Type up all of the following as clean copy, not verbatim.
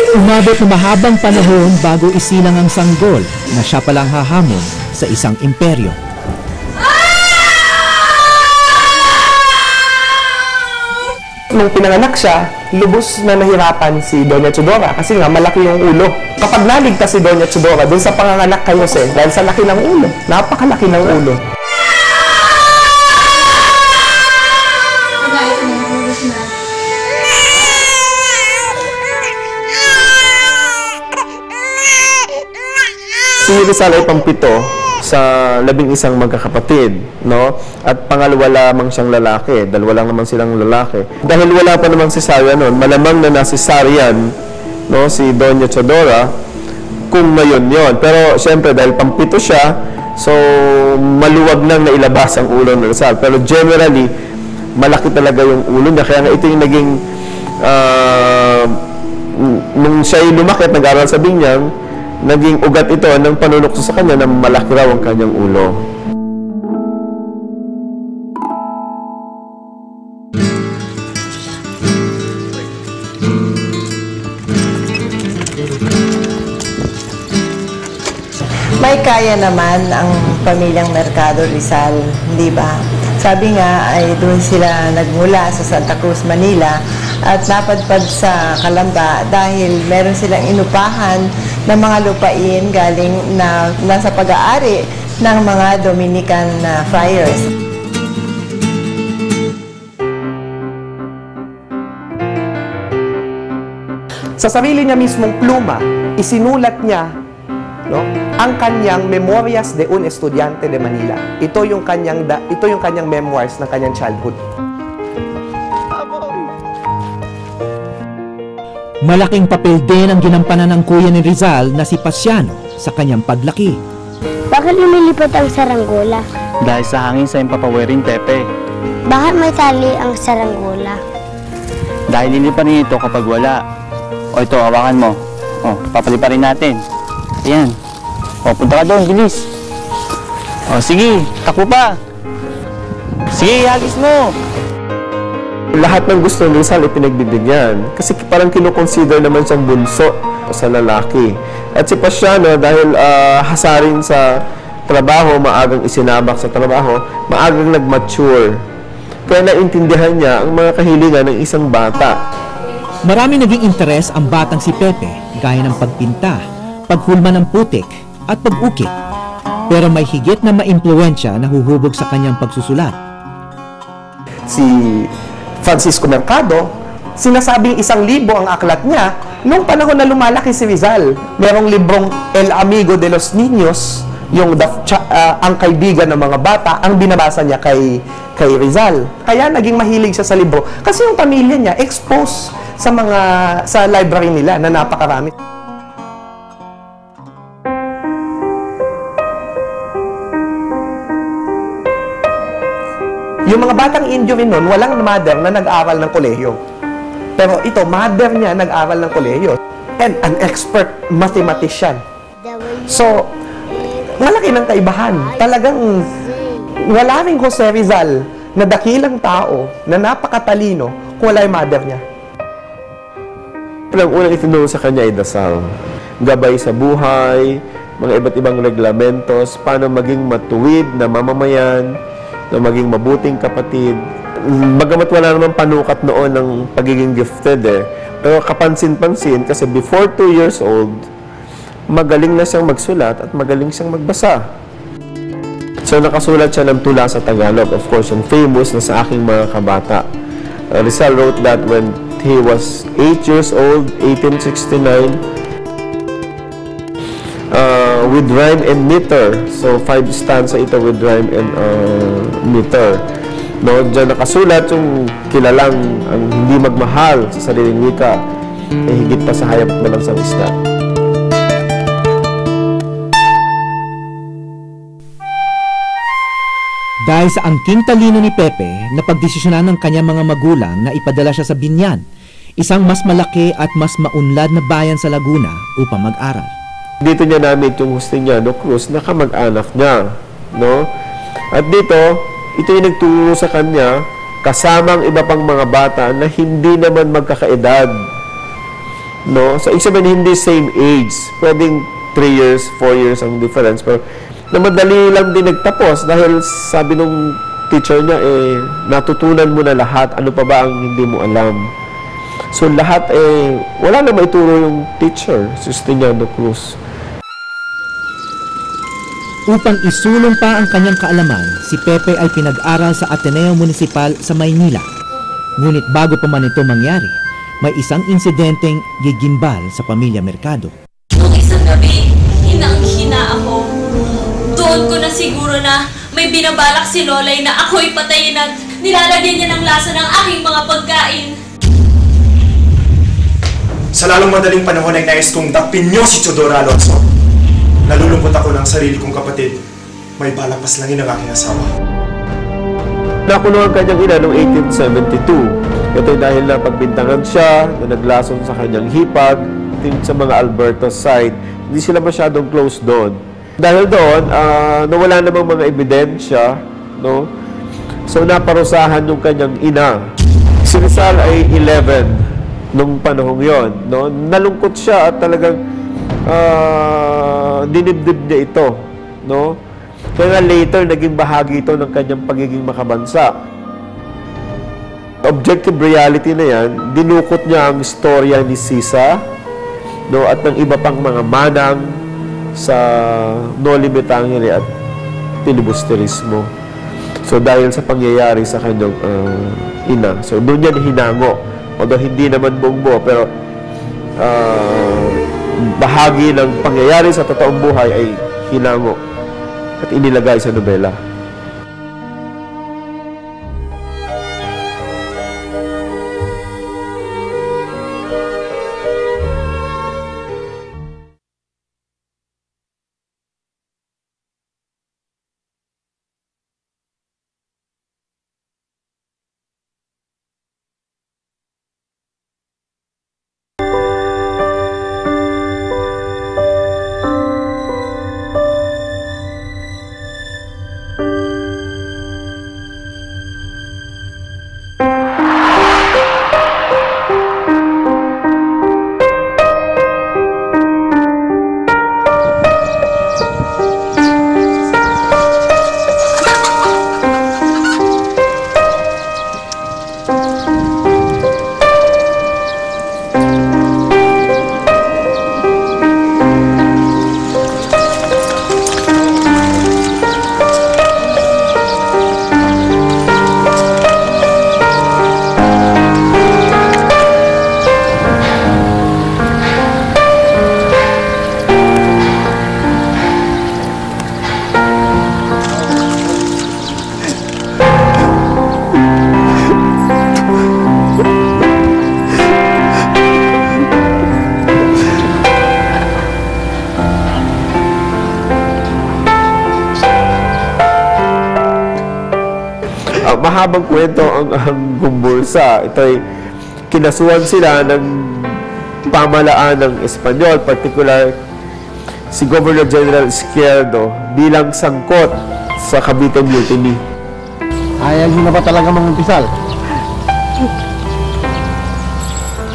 Umabot na mahabang panahon bago isilang ang sanggol na siya palang hahamon sa isang imperyo. Nung pinanganak siya, lubos na nahirapan si Doña Chodora kasi nga malaki yung ulo. Kapag naligtas si Doña Chodora dun sa panganganak kay Jose, dahil sa laki ng ulo, napakalaki ng ulo. Si Rizal ay pang-7 sa 11 magkakapatid, no? At pangalawa lamang siyang lalaki, dahil wala naman silang lalaki. Dahil wala pa namang cesarean noon, malamang na na-cesarean, no, si Doña Chodora, kung ngayon yon. Pero siyempre, dahil pang-7 siya, so maluwag nang nailabas ang ulo ng Rizal. Pero generally, malaki talaga yung ulo niya. Kaya nga ito yung naging, nung siya'y lumaki at nag-aral sa Binyang, naging ugat ito ng panunukso sa kanya na malaki raw ang kanyang ulo. May kaya naman ang pamilyang Mercado Rizal, di ba? Sabi nga ay doon sila nagmula sa Santa Cruz, Manila at napadpad sa Calamba dahil meron silang inupahan ng mga lupain galing na nasa pag-aari ng mga Dominican friars. Sa sarili niya mismong pluma, isinulat niya, no, ang kanyang Memorias de un Estudiante de Manila. Ito yung kanyang memoirs ng kanyang childhood. Malaking papel din ang ginampanan ng kuya ni Rizal na si Pasiano sa kanyang paglaki. Bakit lumilipot ang saranggola? Dahil sa hangin sa impapawerin, Pepe. Bakit may tali ang saranggola? Dahil liliparin ito kapag wala. O ito, hawakan mo. O, papaliparin natin. Ayan. O, punta ka doon, bilis. O, sige, takbo pa. Sige, hagis mo. Lahat ng gusto ng Rizal ay pinagbibigyan. Kasi parang kinukonsider naman siyang bunso sa lalaki. At si Pasiano, dahil hasarin sa trabaho, maagang isinabak sa trabaho, maagang nag-mature. Kaya naintindihan niya ang mga kahilingan ng isang bata. Marami naging interes ang batang si Pepe, gaya ng pagpinta, paghulma ng putik, at pag-ukit. Pero may higit na maimpluwensya na huhubog sa kanyang pagsusulat. Si Francisco Mercado, sinasabing 1,000 ang aklat niya nung panahon na lumalaki si Rizal. Merong librong El Amigo de los Niños, yung ang kaibigan ng mga bata, ang binabasa niya kay Rizal. Kaya naging mahilig siya sa libro. Kasi yung pamilya niya exposed sa library nila na napakarami. Yung mga batang Indio rin nun, walang mother na nag-aral ng kolehiyo. Pero ito, mother niya nag-aral ng kolehiyo. And an expert mathematician. So, malaki ng kaibahan. Talagang wala rin Jose Rizal na dakilang tao na napakatalino kung wala yung mother niya. Ang unang itinuro sa kanya ay dasal. Gabay sa buhay, mga iba't ibang reglamentos, paano maging matuwid na mamamayan, na maging mabuting kapatid. Bagamat wala naman panukat noon ng pagiging gifted pero kapansin-pansin kasi before 2 years old, magaling na siyang magsulat at magaling siyang magbasa. So nakasulat siya ng tula sa Tagalog, of course, yung famous na sa aking mga kabata. Rizal wrote that when he was 8 years old, 1869, with rhyme and meter. So 5 stanza ito with rhyme and meter. No, diyan nakasulat yung kilalang ang hindi magmahal sa sariling wika ay higit pa sa hayop na lang sa isda. Dahil sa angking talino ni Pepe, napagdesisyonan ng kanyang mga magulang na ipadala siya sa Binyan, isang mas malaki at mas maunlad na bayan sa Laguna upang mag-aral. Dito niya namit yung Justiniano Cruz na kamag-anak niya, no? At dito, ito yung nagturo sa kanya kasama ang iba pang mga bata na hindi naman magkakaedad. No? So, ibig sabihin, hindi same age. Pwedeng 3 years, 4 years ang difference. Pero, na madali lang din nagtapos dahil sabi nung teacher niya, natutunan mo na lahat. Ano pa ba ang hindi mo alam? So, lahat, wala na maituro yung teacher, si Justiniano Cruz. Upang isulong pa ang kanyang kaalaman, si Pepe ay pinag-aral sa Ateneo Municipal sa Maynila. Ngunit bago pa man ito mangyari, may isang insidenteng gigimbal sa pamilya Mercado. Nung isang gabi, hinang-hina ako. Doon ko na siguro na may binabalak si Lolay na ako'y patayin at nilalagyan niya ng lasa ng aking mga pagkain. Sa lalong madaling panahon ay nais kong dakpin niyo si Teodora Alonso. Nalulungkot ako ng sarili kong kapatid. May balak paslangin ang aking asawa. Nakulong ang kanyang ina noong 1872. Ito dahil na pagbintangan siya, na naglason sa kanyang hipag, sa mga Alberto side. Hindi sila masyadong close doon. Dahil doon, nawala namang mga ebidensya, no? So naparusahan yung kanyang ina. Si Rizal ay 11 nung panahong yon, no? Nalungkot siya at talagang dinibdib niya ito, no? Kaya nga later, naging bahagi ito ng kanyang pagiging makabansa. Objective reality na yan, dinukot niya ang istorya ni Sisa, no? At ng iba pang mga manang sa Noli Me Tangere at filibusterismo. So dahil sa pangyayari sa kanyang ina. So doon yan hinango. Although hindi naman buong buo, pero bahagi ng pangyayari sa totoong buhay ay hinango at inilagay sa nobela. Mahabang kwento ang Gumbursa. Ito ay kinasuhan sila ng pamalaan ng Espanyol, particular si Governor General Izquierdo bilang sangkot sa Cavite Mutiny. Ayaw nyo na ba talaga mangumpisal?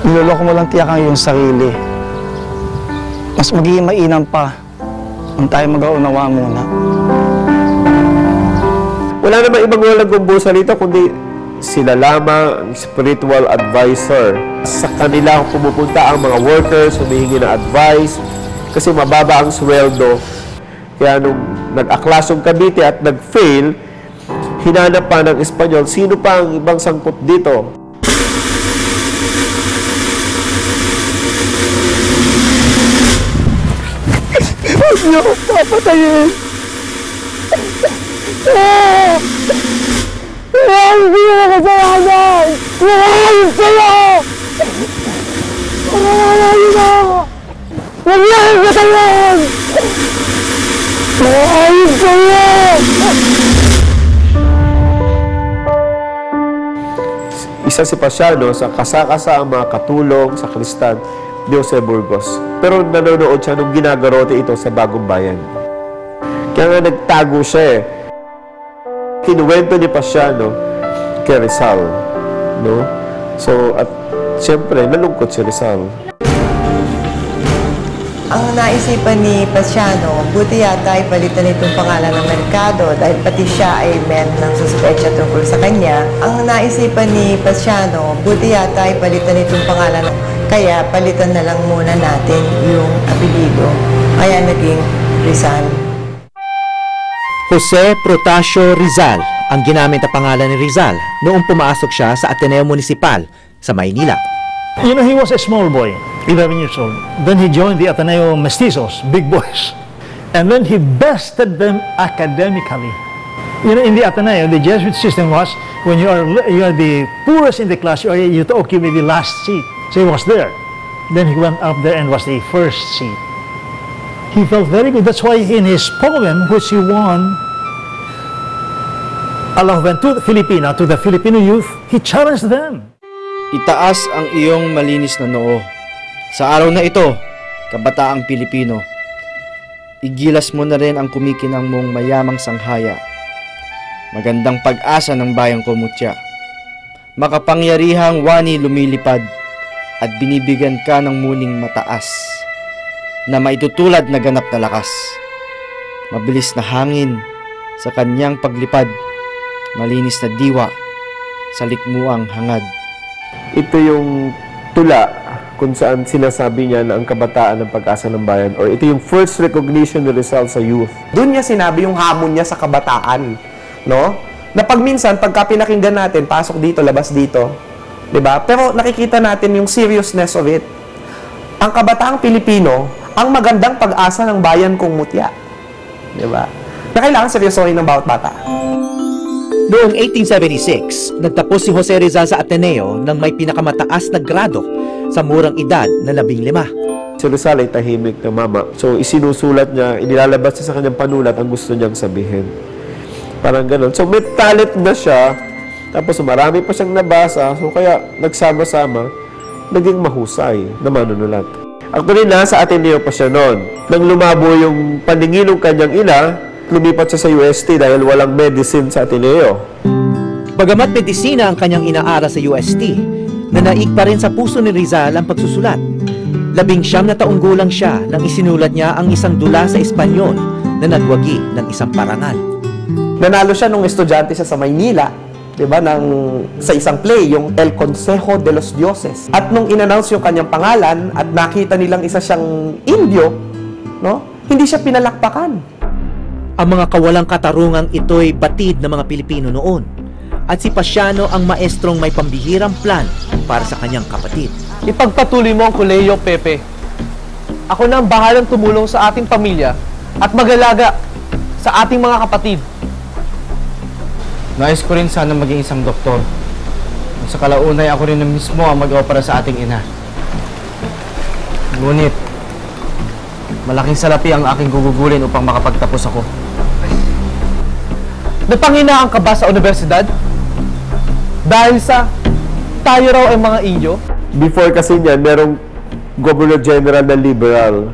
Niloloko mo lang tiyak ang iyong sarili. Mas magiging mainam pa kung tayo mag-aunawa muna. Wala naman ibang walang Gumbursa dito, kundi sila lamang ang spiritual advisor. Sa kanila pumupunta ang mga workers, humihingi ng advice, kasi mababa ang sweldo. Kaya nung nag-aklas yung Cavite at nag-fail, hinanap pa ng Espanyol, sino pa ang ibang sangkot dito? Huwag niyo akong papatayin! Hindi na kasalanan! Maraming sa'yo! Maraming na ako! Huwag niyo akong patayin! Maraming sa'yo! Isa si Pasiano sa kasakasa ang mga katulong sa Kristan de Jose Burgos. Pero nanonood siya nung ginagarote ito sa Bagong Bayan. Kaya nga nagtago siya Kinuwento ni Pasiano kay Rizal, no? So, at siyempre, nalungkot si Rizal. Ang naisipan ni Pasiano, buti yata ay palitan itong pangalan ng Mercado dahil pati siya ay meron ng suspecha tungkol sa kanya. Ang naisipan ni Pasiano, buti yata ay palitan itong pangalan, kaya palitan na lang muna natin yung apelido. Kaya naging Rizal. Jose Protasio Rizal ang ginamit na pangalan ni Rizal noong pumasok siya sa Ateneo Municipal sa Maynila. You know, he was a small boy, 11 years old. Then he joined the Ateneo Mestizos, big boys. And then he bested them academically. You know, in the Ateneo, the Jesuit system was, when you are the poorest in the class, you occupy the last seat. So he was there. Then he went up there and was the first seat. He felt very good. That's why in his poem, which he won, Allah went to the Filipino youth, he challenged them. Itaas ang iyong malinis na noo. Sa araw na ito, kabataang Pilipino, igilas mo na rin ang kumikinang mong mayamang sanghaya. Magandang pag-asa ng bayang Komutya. Makapangyarihang wani lumilipad at binibigyan ka ng muning mataas na maitutulad na ganap na lakas. Mabilis na hangin sa kanyang paglipad, malinis na diwa sa likmuang hangad. Ito yung tula kung saan sinasabi niya na ang kabataan ng pag-asa ng bayan, or ito yung first recognition ni Rizal sa youth. Doon niya sinabi yung hamon niya sa kabataan, no? Na pag minsan, pagka pinakinggan natin, pasok dito, labas dito, di ba? Pero nakikita natin yung seriousness of it. Ang kabataang Pilipino, ang magandang pag-asa ng bayan kong mutya. Di ba? Na kailangan seryosohin ng bawat bata. Noong 1876, nagtapos si Jose Rizal sa Ateneo nang may pinakamataas na grado sa murang edad na 15. Si Rizal ay tahimik na mama. So isinusulat niya, inilalabas niya sa kanyang panulat ang gusto niyang sabihin. Parang ganun. So may talent na siya, tapos marami pa siyang nabasa, so kaya nagsama-sama, naging mahusay na manunulat. Actually, nasa Ateneo pa siya noon. Nang lumabo yung paningin ng kanyang ina, lumipat siya sa UST dahil walang medicine sa Ateneo. Bagamat medisina ang kanyang inaaral sa UST, nanaig pa rin sa puso ni Rizal ang pagsusulat. 19 na taong gulang siya nang isinulat niya ang isang dula sa Espanyol na nagwagi ng isang parangal. Nanalo siya nung estudyante siya sa Maynila, di ba, sa isang play, yung El Consejo de los Dioses. At nung in-announce yung kanyang pangalan at nakita nilang isa siyang Indio, no, hindi siya pinalakpakan. Ang mga kawalang katarungang ito'y batid ng mga Pilipino noon. At si Pasiano ang maestrong may pambihirang plan para sa kanyang kapatid. Ipagpatuloy mo ang kolehiyo, Pepe. Ako na ang bahalang tumulong sa ating pamilya at mag-alaga sa ating mga kapatid. Nais ko rin sana maging isang doktor. Sa kalaunay, ako rin na mismo ang mag-opera sa ating ina. Ngunit, malaking salapi ang aking gugugulin upang makapagtapos ako. Napanghinaan ka ba sa universidad? Dahil sa tayo raw ay mga Indio? Before kasi niyan, merong Governor General na liberal.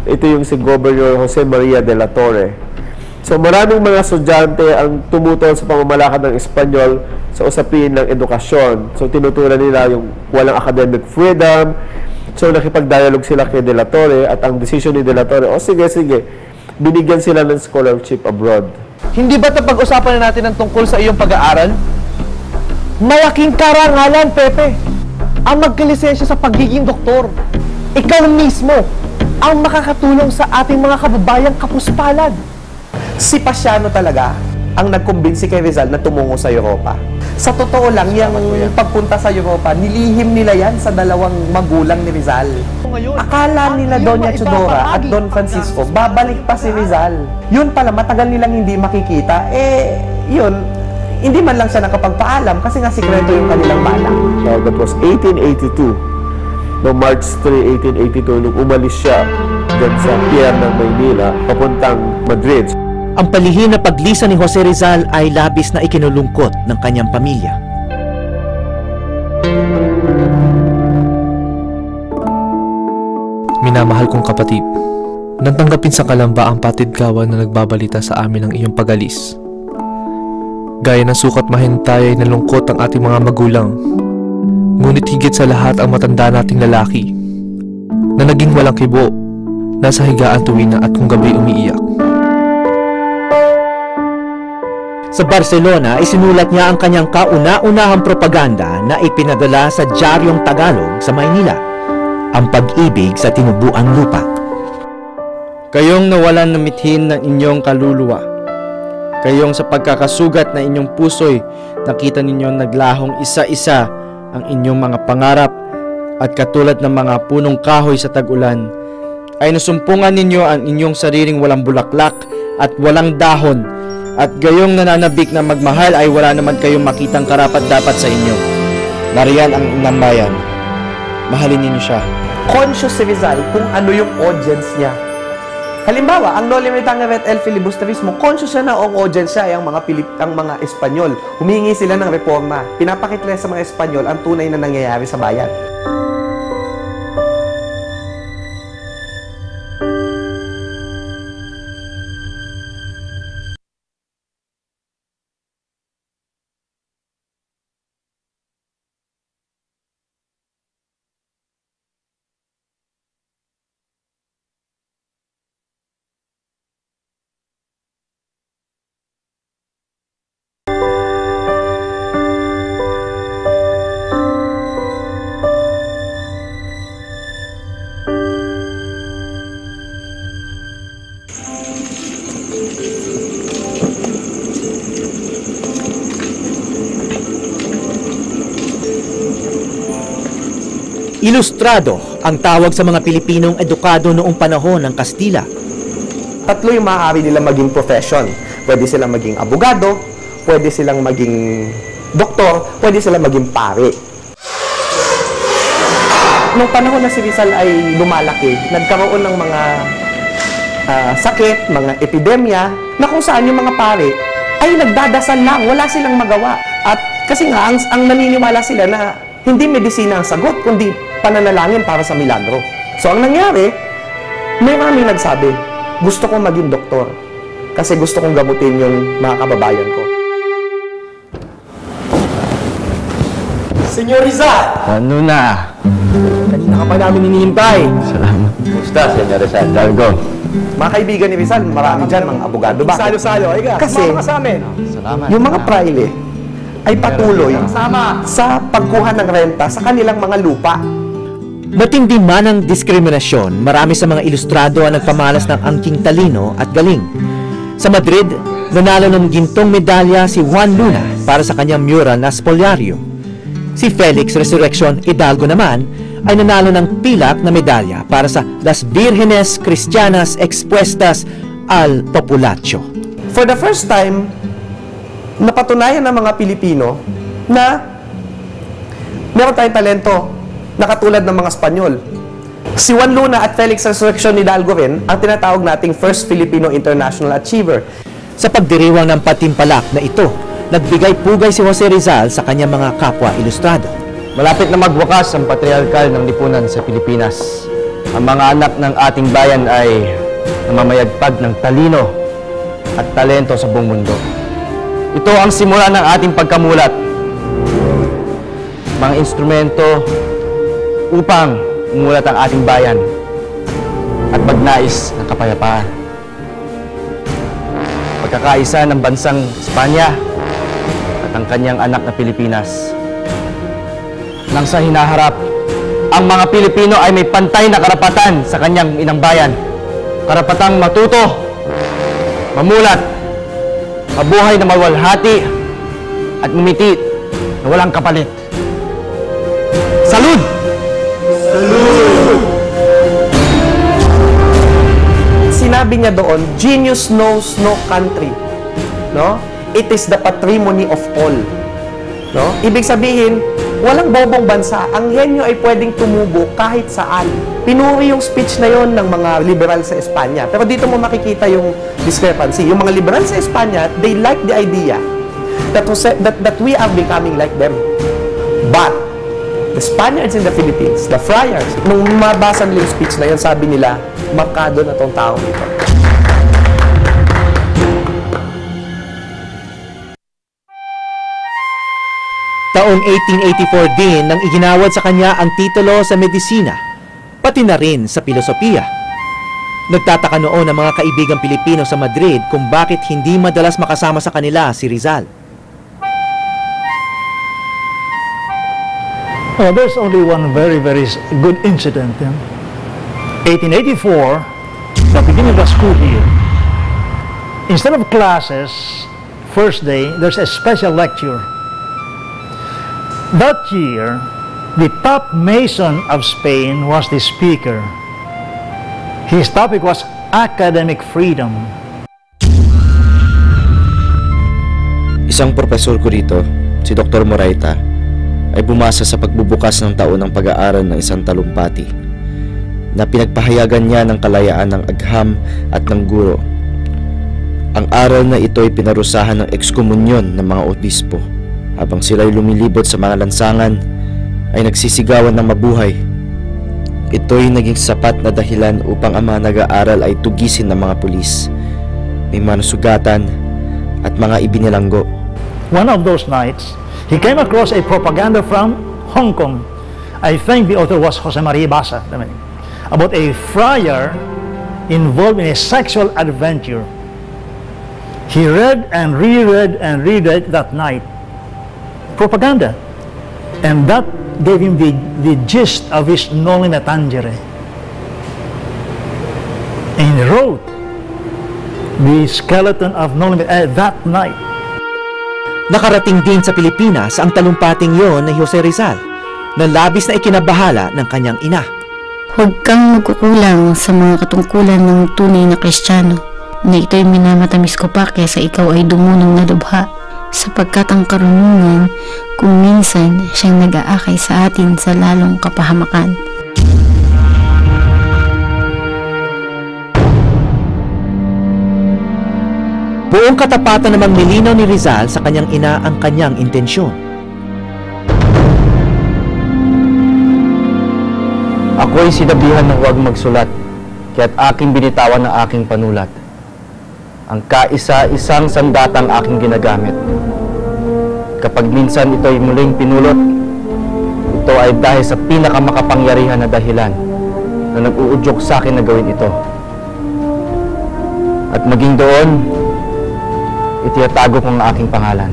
Ito yung si Governor Jose Maria de la Torre. So maraming mga estudyante ang tumutol sa pamamalakad ng Espanyol sa usapin ng edukasyon. So tinutulan nila yung walang academic freedom. So nakipag-dialogue sila kay de la Torre at ang decision ni de la Torre, sige, binigyan sila ng scholarship abroad. Hindi ba pag-usapan na natin ang tungkol sa iyong pag-aaral? Malaking karangalan, Pepe, ang magkalisensya sa pagiging doktor. Ikaw mismo ang makakatulong sa ating mga kababayang kapuspalad. Si Pasiano talaga ang nagkumbinsi kay Rizal na tumungo sa Europa. Sa totoo lang, yung pagpunta sa Europa, nilihim nila yan sa dalawang magulang ni Rizal. Akala nila Doña Chodora at Don Francisco, babalik pa si Rizal. Yun pala, matagal nilang hindi makikita. Yun, hindi man lang siya nakapagpaalam kasi nga sikreto yung kanilang balak. So that was 1882. No, March 3, 1882, nung umalis siya dyan sa pier ng Maynila, papuntang Madrid. Ang palihim na paglisan ni Jose Rizal ay labis na ikinulungkot ng kanyang pamilya. Minamahal kong kapatid, nang tanggapin sa kalamba ang patidgawan na nagbabalita sa amin ng iyong pag-alis. Gaya ng sukat mahintay na lungkot ang ating mga magulang, ngunit higit sa lahat ang matanda nating lalaki na naging walang kibo nasa higaan tuwina at kung gabi umiiyak. Sa Barcelona, isinulat niya ang kanyang kauna-unahang propaganda na ipinadala sa Diaryong Tagalog sa Maynila, ang pag-ibig sa tinubuang lupa. Kayong nawalan ng mithin ng inyong kaluluwa. Kayong sa pagkakasugat na inyong puso'y nakita ninyong naglahong isa-isa ang inyong mga pangarap at katulad ng mga punong kahoy sa tag-ulan, ay nasumpungan ninyo ang inyong sariling walang bulaklak at walang dahon, at gayong nananabik na magmahal ay wala naman kayong makitang karapat-dapat sa inyo. Nariyan ang inang bayan. Mahalin ninyo siya. Conscious si Rizal kung ano yung audience niya. Halimbawa, ang No Limitang et el Filibusterismo, conscious siya na ang audience siya ay ang mga Espanyol. Humingi sila ng reforma. Pinapakita sa mga Espanyol ang tunay na nangyayari sa bayan. Ilustrado ang tawag sa mga Pilipinong edukado noong panahon ng Kastila. Tatlo yung maaari nila maging profession. Pwede silang maging abogado, pwede silang maging doktor, pwede silang maging pare. Nung panahon na si Rizal ay lumalaki, nagkaroon ng mga sakit, mga epidemya, na kung saan yung mga pare ay nagdadasal lang, wala silang magawa. At kasi nga, ang naniniwala sila na hindi medisina ang sagot, kundi pananalangin para sa milagro. So, ang nangyari, may maraming nagsabi, gusto kong maging doktor kasi gusto kong gamutin yung mga kababayan ko. Senyor Rizal! Ano na? Kanina ka pa namin hinihintay. Salamat. Gusta, Senyor Rizal. Dalgo. Mga kaibigan ni Rizal, marami dyan, mga abogado. Bakit? Salo-salo. Kasi, yung mga praile ay patuloy sa pagkuha ng renta sa kanilang mga lupa. Matindi man ang diskriminasyon, marami sa mga ilustrado ang nagpamalas ng angking talino at galing. Sa Madrid, nanalo ng gintong medalya si Juan Luna para sa kanyang mural na Spoliario. Si Felix Resurrección Hidalgo naman ay nanalo ng pilak na medalya para sa Las Vírgenes Cristianas Expuestas al Populacho. For the first time, napatunayan ng mga Pilipino na meron tayong talento na katulad ng mga Espanyol. Si Juan Luna at Felix Resurrección Hidalgo rin ang tinatawag nating First Filipino International Achiever. Sa pagdiriwang ng patimpalak na ito, nagbigay pugay si Jose Rizal sa kanyang mga kapwa ilustrado. Malapit na magwakas ang patriarkal ng lipunan sa Pilipinas. Ang mga anak ng ating bayan ay namamayagpag ng talino at talento sa buong mundo. Ito ang simula ng ating pagkamulat. Mga instrumento upang umulat ang ating bayan at magnais ng kapayapaan. Pagkakaisa ng bansang Espanya at ang kanyang anak na Pilipinas. Nang sa hinaharap, ang mga Pilipino ay may pantay na karapatan sa kanyang inang bayan. Karapatang matuto, mamulat, mabuhay na mawalhati at ngumiti na walang kapalit. Salud! Salud! Sinabi niya doon, genius knows no country. No? It is the patrimony of all. No? Ibig sabihin, walang bobong bansa. Ang henyo ay pwedeng tumubo kahit saan. Pinuri yung speech na yon ng mga liberal sa Espanya. Pero dito mo makikita yung discrepancy. Yung mga liberal sa Espanya, they like the idea that we are becoming like them. But, the Spaniards in the Philippines, the friars, nung mabasa nila yung speech na yun, sabi nila, markado na tong tao ito. Taong 1884 din nang iginawad sa kanya ang titulo sa medisina, pati na rin sa filosofiya. Nagtataka noon ang mga kaibigang Pilipino sa Madrid kung bakit hindi madalas makasama sa kanila si Rizal. Oh, there's only one very good incident. 1884, the beginning of the school year. Instead of classes, first day, there's a special lecture. That year, the top mason of Spain was the speaker. His topic was academic freedom. Isang profesor ko rito, si Dr. Moraita, ay bumasa sa pagbubukas ng taon ng pag-aaral ng isang talumpati na pinagpahayagan niya ng kalayaan ng agham at ng guro. Ang aral na ito ay pinarusahan ng ekskomunyon ng mga obispo. Habang sila'y lumilibot sa mga lansangan, ay nagsisigawan ng mabuhay. Ito'y naging sapat na dahilan upang ang mga nag-aaral ay tugisin ng mga pulis. May mga nasugatan at mga ibinilanggo. One of those nights, he came across a propaganda from Hong Kong. I think the author was Jose Maria Basa, about a friar involved in a sexual adventure. He read and reread and reread that night propaganda, and that gave him the gist of his Noli Me Tangere. And he wrote the skeleton of Noli Me that night. Nakarating din sa Pilipinas ang talumpating yon ni Jose Rizal na labis na ikinabahala ng kanyang ina. Huwag kang magkukulang sa mga katungkulan ng tunay na Kristiyano, na ito'y minamatamis ko pa kaysa ikaw ay dumunong na lubha, sapagkat ang karunungan kung minsan siyang nag-aakay sa atin sa lalong kapahamakan. Buong katapatan namang nilinaw ni Rizal sa kanyang ina ang kanyang intensyon. Ako'y sinabihan ng huwag magsulat, kaya't aking binitawan ang aking panulat. Ang kaisa-isang sandatang aking ginagamit. Kapag minsan ito'y muling pinulot, ito ay dahil sa pinakamakapangyarihan na dahilan na nag-uudyok sa akin na gawin ito. At maging doon, itiyatago ko ang aking pangalan.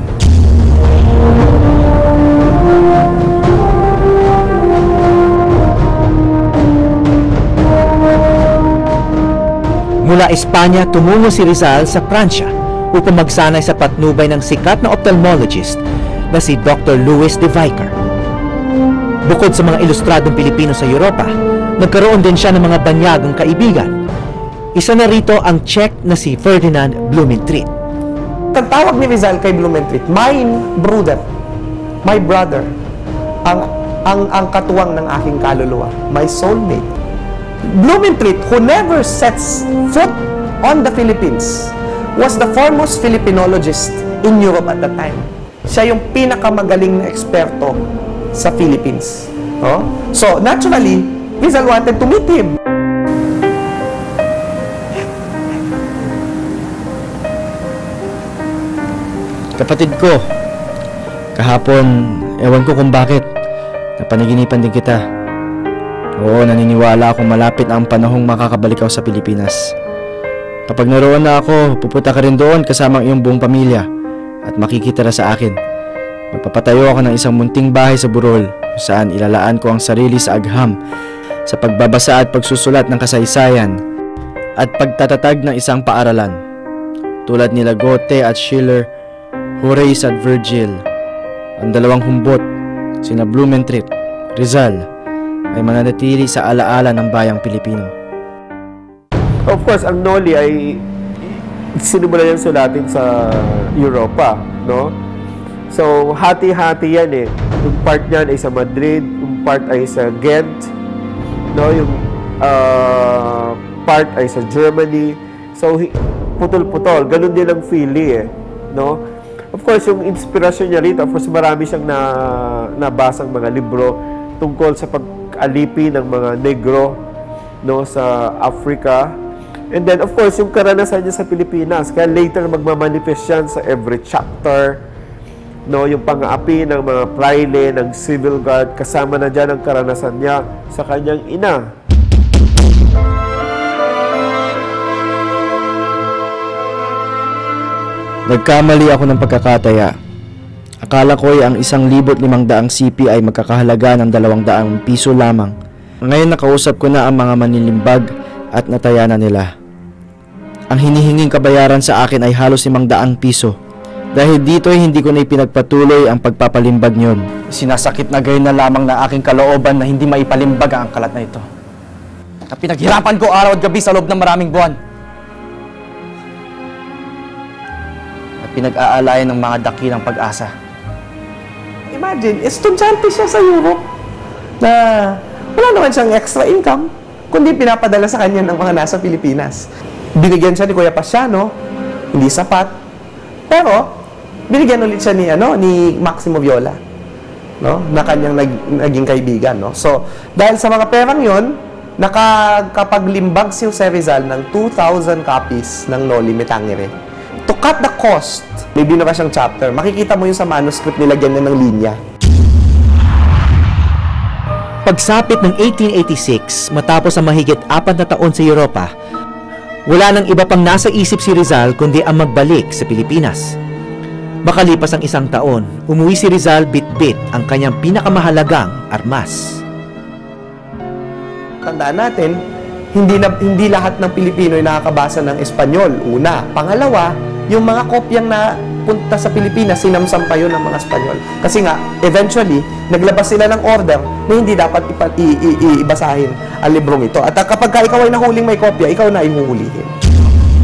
Mula Espanya, tumungo si Rizal sa Pransya upang magsanay sa patnubay ng sikat na ophthalmologist na si Dr. Louis de Vicar. Bukod sa mga ilustradong Pilipino sa Europa, nagkaroon din siya ng mga banyagang kaibigan. Isa na rito ang Czech na si Ferdinand Blumentritt. Tawag ni Rizal kay Blumentritt, my brother, ang katuwang ng aking kaluluwa, my soulmate. Blumentritt, who never sets foot on the Philippines, was the foremost Filipinologist in Europe at that time. Siya yung pinakamagaling na eksperto sa Philippines. Oh? So, naturally, Rizal wanted to meet him. Kapatid ko, kahapon, ewan ko kung bakit, napanaginipan din kita. Oo, naniniwala akong malapit ang panahong makakabalik ako sa Pilipinas. Kapag naroon na ako, pupunta ka rin doon kasama ang iyong buong pamilya at makikitira sa akin. Magpapatayo ako ng isang munting bahay sa Burol kung saan ilalaan ko ang sarili sa agham, sa pagbabasa at pagsusulat ng kasaysayan at pagtatatag ng isang paaralan. Tulad nila Goethe at Schiller, Horace at Virgil, ang dalawang humbot, sina Blumentritt, Rizal, ay mananatili sa alaala ng bayang Pilipino. Of course, ang Noli ay sinimula niyang sulatin sa Europa, no? So, hati-hati yan eh. Yung part niyan ay sa Madrid, yung part ay sa Ghent, no? Yung part ay sa Germany. So, putol-putol. Ganun din ang feeling eh, no? Of course, yung inspirasyon niya rito, of course, marami siyang nabasang mga libro tungkol sa pag-alipi ng mga negro, no, sa Africa. And then, of course, yung karanasan niya sa Pilipinas. Kaya later, magmamanifest yan sa every chapter, no, yung pang-aapi ng mga praile, ng civil guard, kasama na dyan ang karanasan niya sa kanyang ina. Nagkamali ako ng pagkakataya. Akala ko ay ang 1,500 CP ay magkakahalaga ng 200 piso lamang. Ngayon nakausap ko na ang mga manilimbag at nataya na nila. Ang hinihinging kabayaran sa akin ay halos 500 piso. Dahil dito ay hindi ko na ipinagpatuloy ang pagpapalimbag niyon. Sinasakit na gayon na lamang na aking kalooban na hindi maipalimbag ang kalat na ito. At pinaghirapan ko araw at gabi sa loob ng maraming buwan. At pinag-aalayan ng mga dakilang pag-asa. Imagine, estudyante siya sa Europe na wala naman siyang extra income kundi pinapadala sa kanya ng mga nasa Pilipinas. Binigyan siya ni Kuya Pasiano, hindi sapat. Pero binigyan ulit siya ni Maximo Viola, no? Na kanyang naging kaibigan, no? So, dahil sa mga perang 'yon, nakakapaglimbag si Jose Rizal ng 2,000 copies ng Noli Me Tangere. To cut the cost, may binura siyang chapter. Makikita mo yun sa manuscript, nilagyan niya ng linya. Pagsapit ng 1886, matapos ang mahigit 4 na taon sa Europa, wala nang iba pang nasa isip si Rizal kundi ang magbalik sa Pilipinas. Makalipas ang 1 taon, umuwi si Rizal bit-bit ang kanyang pinakamahalagang armas. Tandaan natin, hindi lahat ng Pilipino ay nakakabasa ng Espanyol. Una. Pangalawa, yung mga kopyang na punta sa Pilipinas, sinamsam pa yun ng mga Espanyol. Kasi nga, eventually, naglabas sila ng order na hindi dapat ibasahin ang librong ito. At kapag ikaw ay nahuling may kopya, ikaw na ay huhulihin.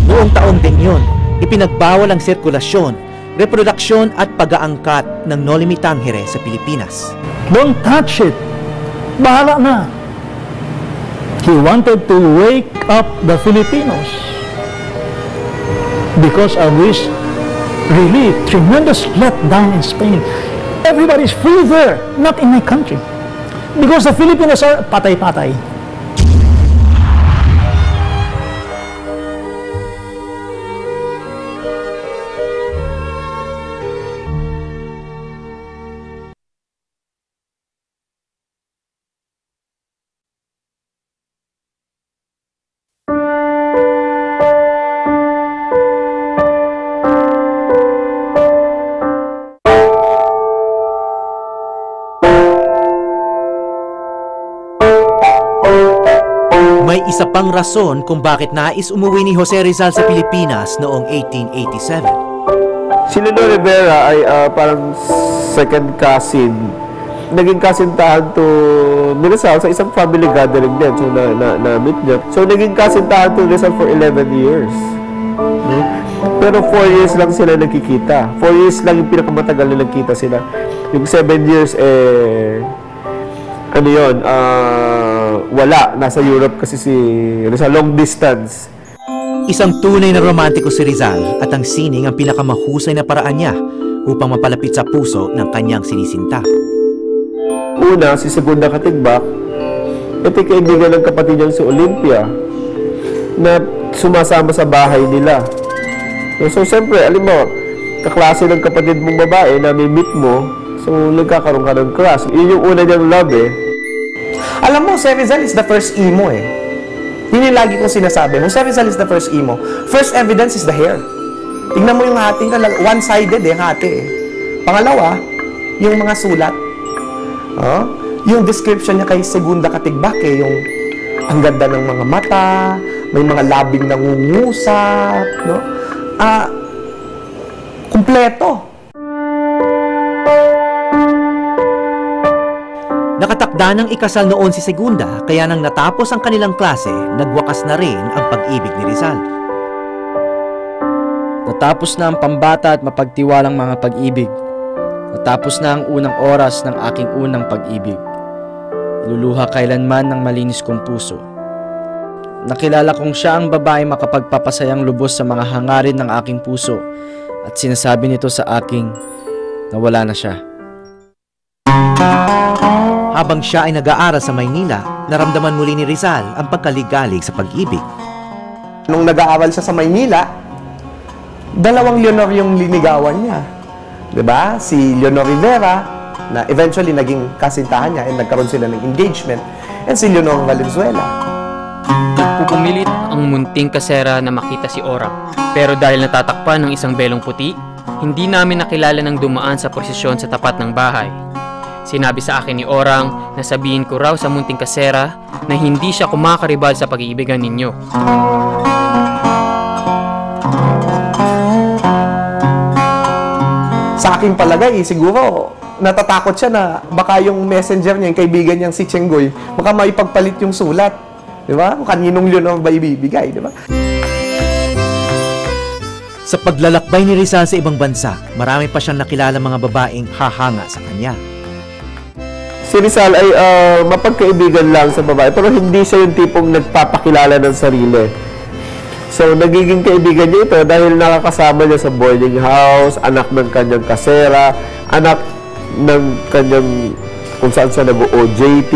Noong taon din yun, ipinagbawal ang sirkulasyon, reproduksyon at pag-aangkat ng Noli Me Tangere sa Pilipinas. Don't touch it. Bahala na. He wanted to wake up the Filipinos because of this really tremendous letdown in Spain. Everybody's free there, not in my country. Because the Filipinos are patay-patay. May isa pang rason kung bakit nais umuwi ni Jose Rizal sa Pilipinas noong 1887. Si Lino Rivera ay parang second cousin. Naging kasintahan to ni Rizal sa isang family gathering din. So, na-meet niya. So, naging kasintahan to Rizal for 11 years. Pero 4 years lang sila nagkikita. 4 years lang yung pinakamatagal na nagkita sila. Yung 7 years, ano yun, wala. Nasa Europe kasi si Rizal, long distance. Isang tunay na romantiko si Rizal at ang sining ang pinakamahusay na paraan niya upang mapalapit sa puso ng kanyang sinisinta. Una, si Segunda Katigbak, ito kaibigan ng kapatid niyang si Olympia na sumasama sa bahay nila. So, siyempre, alam mo, kaklase ng kapatid mong babae na may meet mo, so nagkakaroon ka ng crush. Yun yung una niyang love Alam mo, Jose Rizal is the first emo Yun yung lagi kong sinasabi. Jose Rizal is the first emo. First evidence is the hair. Tignan mo yung hating one-sided hati Pangalawa, yung mga sulat. Yung description niya kay Segunda Katigbak yung ang ganda ng mga mata, may mga labing nangungusap, no? Kumpleto. Nakatakda ng ikasal noon si Segunda, kaya nang natapos ang kanilang klase, nagwakas na rin ang pag-ibig ni Rizal. Natapos na ang pambata at mapagtiwalang mga pag-ibig. Natapos na ang unang oras ng aking unang pag-ibig. Iluluha kailanman ng malinis kong puso. Nakilala kong siya ang babae makapagpapasayang lubos sa mga hangarin ng aking puso at sinasabi nito sa aking na wala na siya. Habang siya ay nag-aaral sa Maynila, naramdaman muli ni Rizal ang pagkaligalig sa pag-ibig. Nung nag-aaral siya sa Maynila, 2 Leonor yung linigawan niya. Diba? Si Leonor Rivera, na eventually naging kasintahan niya and nagkaroon sila ng engagement, and si Leonor Valenzuela. Nagpupumilit ang munting kasera na makita si Orang. Pero dahil natatakpan ng isang belong puti, hindi namin nakilala ng dumaan sa prosesyon sa tapat ng bahay. Sinabi sa akin ni Orang na sabihin ko raw sa munting kasera na hindi siya kumakaribal sa pag-iibigan ninyo. Sa aking palagay, siguro natatakot siya na baka yung messenger niya, yung kaibigan niyang si Chenggoy, baka maipagpalit yung sulat. Di ba? Kung kaninong yun ang ba ibibigay, di ba? Sa paglalakbay ni Rizal sa ibang bansa, marami pa siyang nakilala mga babaeng hahanga sa kanya. Si Rizal ay mapagkaibigan lang sa babae, pero hindi siya yung tipong nagpapakilala ng sarili. So, nagiging kaibigan niya ito dahil nakakasama niya sa boarding house, anak ng kanyang kasera, anak ng kanyang kung saan siya nag-OJT.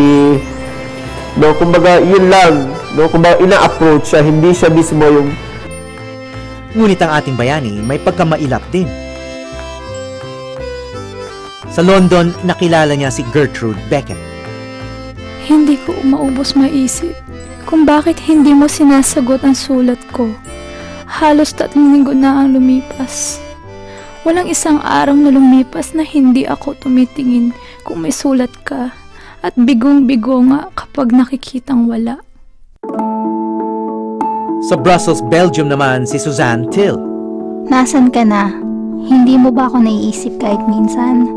No, kumbaga, yun lang. No, kumbaga, ina-approach siya, hindi siya mismo yung... Ngunit ang ating bayani may pagkamailap din. Sa London, nakilala niya si Gertrude Beckett. Hindi ko maubos maisip kung bakit hindi mo sinasagot ang sulat ko. Halos 3 linggo na ang lumipas. Walang isang araw na lumipas na hindi ako tumitingin kung may sulat ka. At bigong-bigo nga kapag nakikitang wala. Sa Brussels, Belgium naman si Suzanne Till. Nasaan ka na? Hindi mo ba ako naiisip kahit minsan?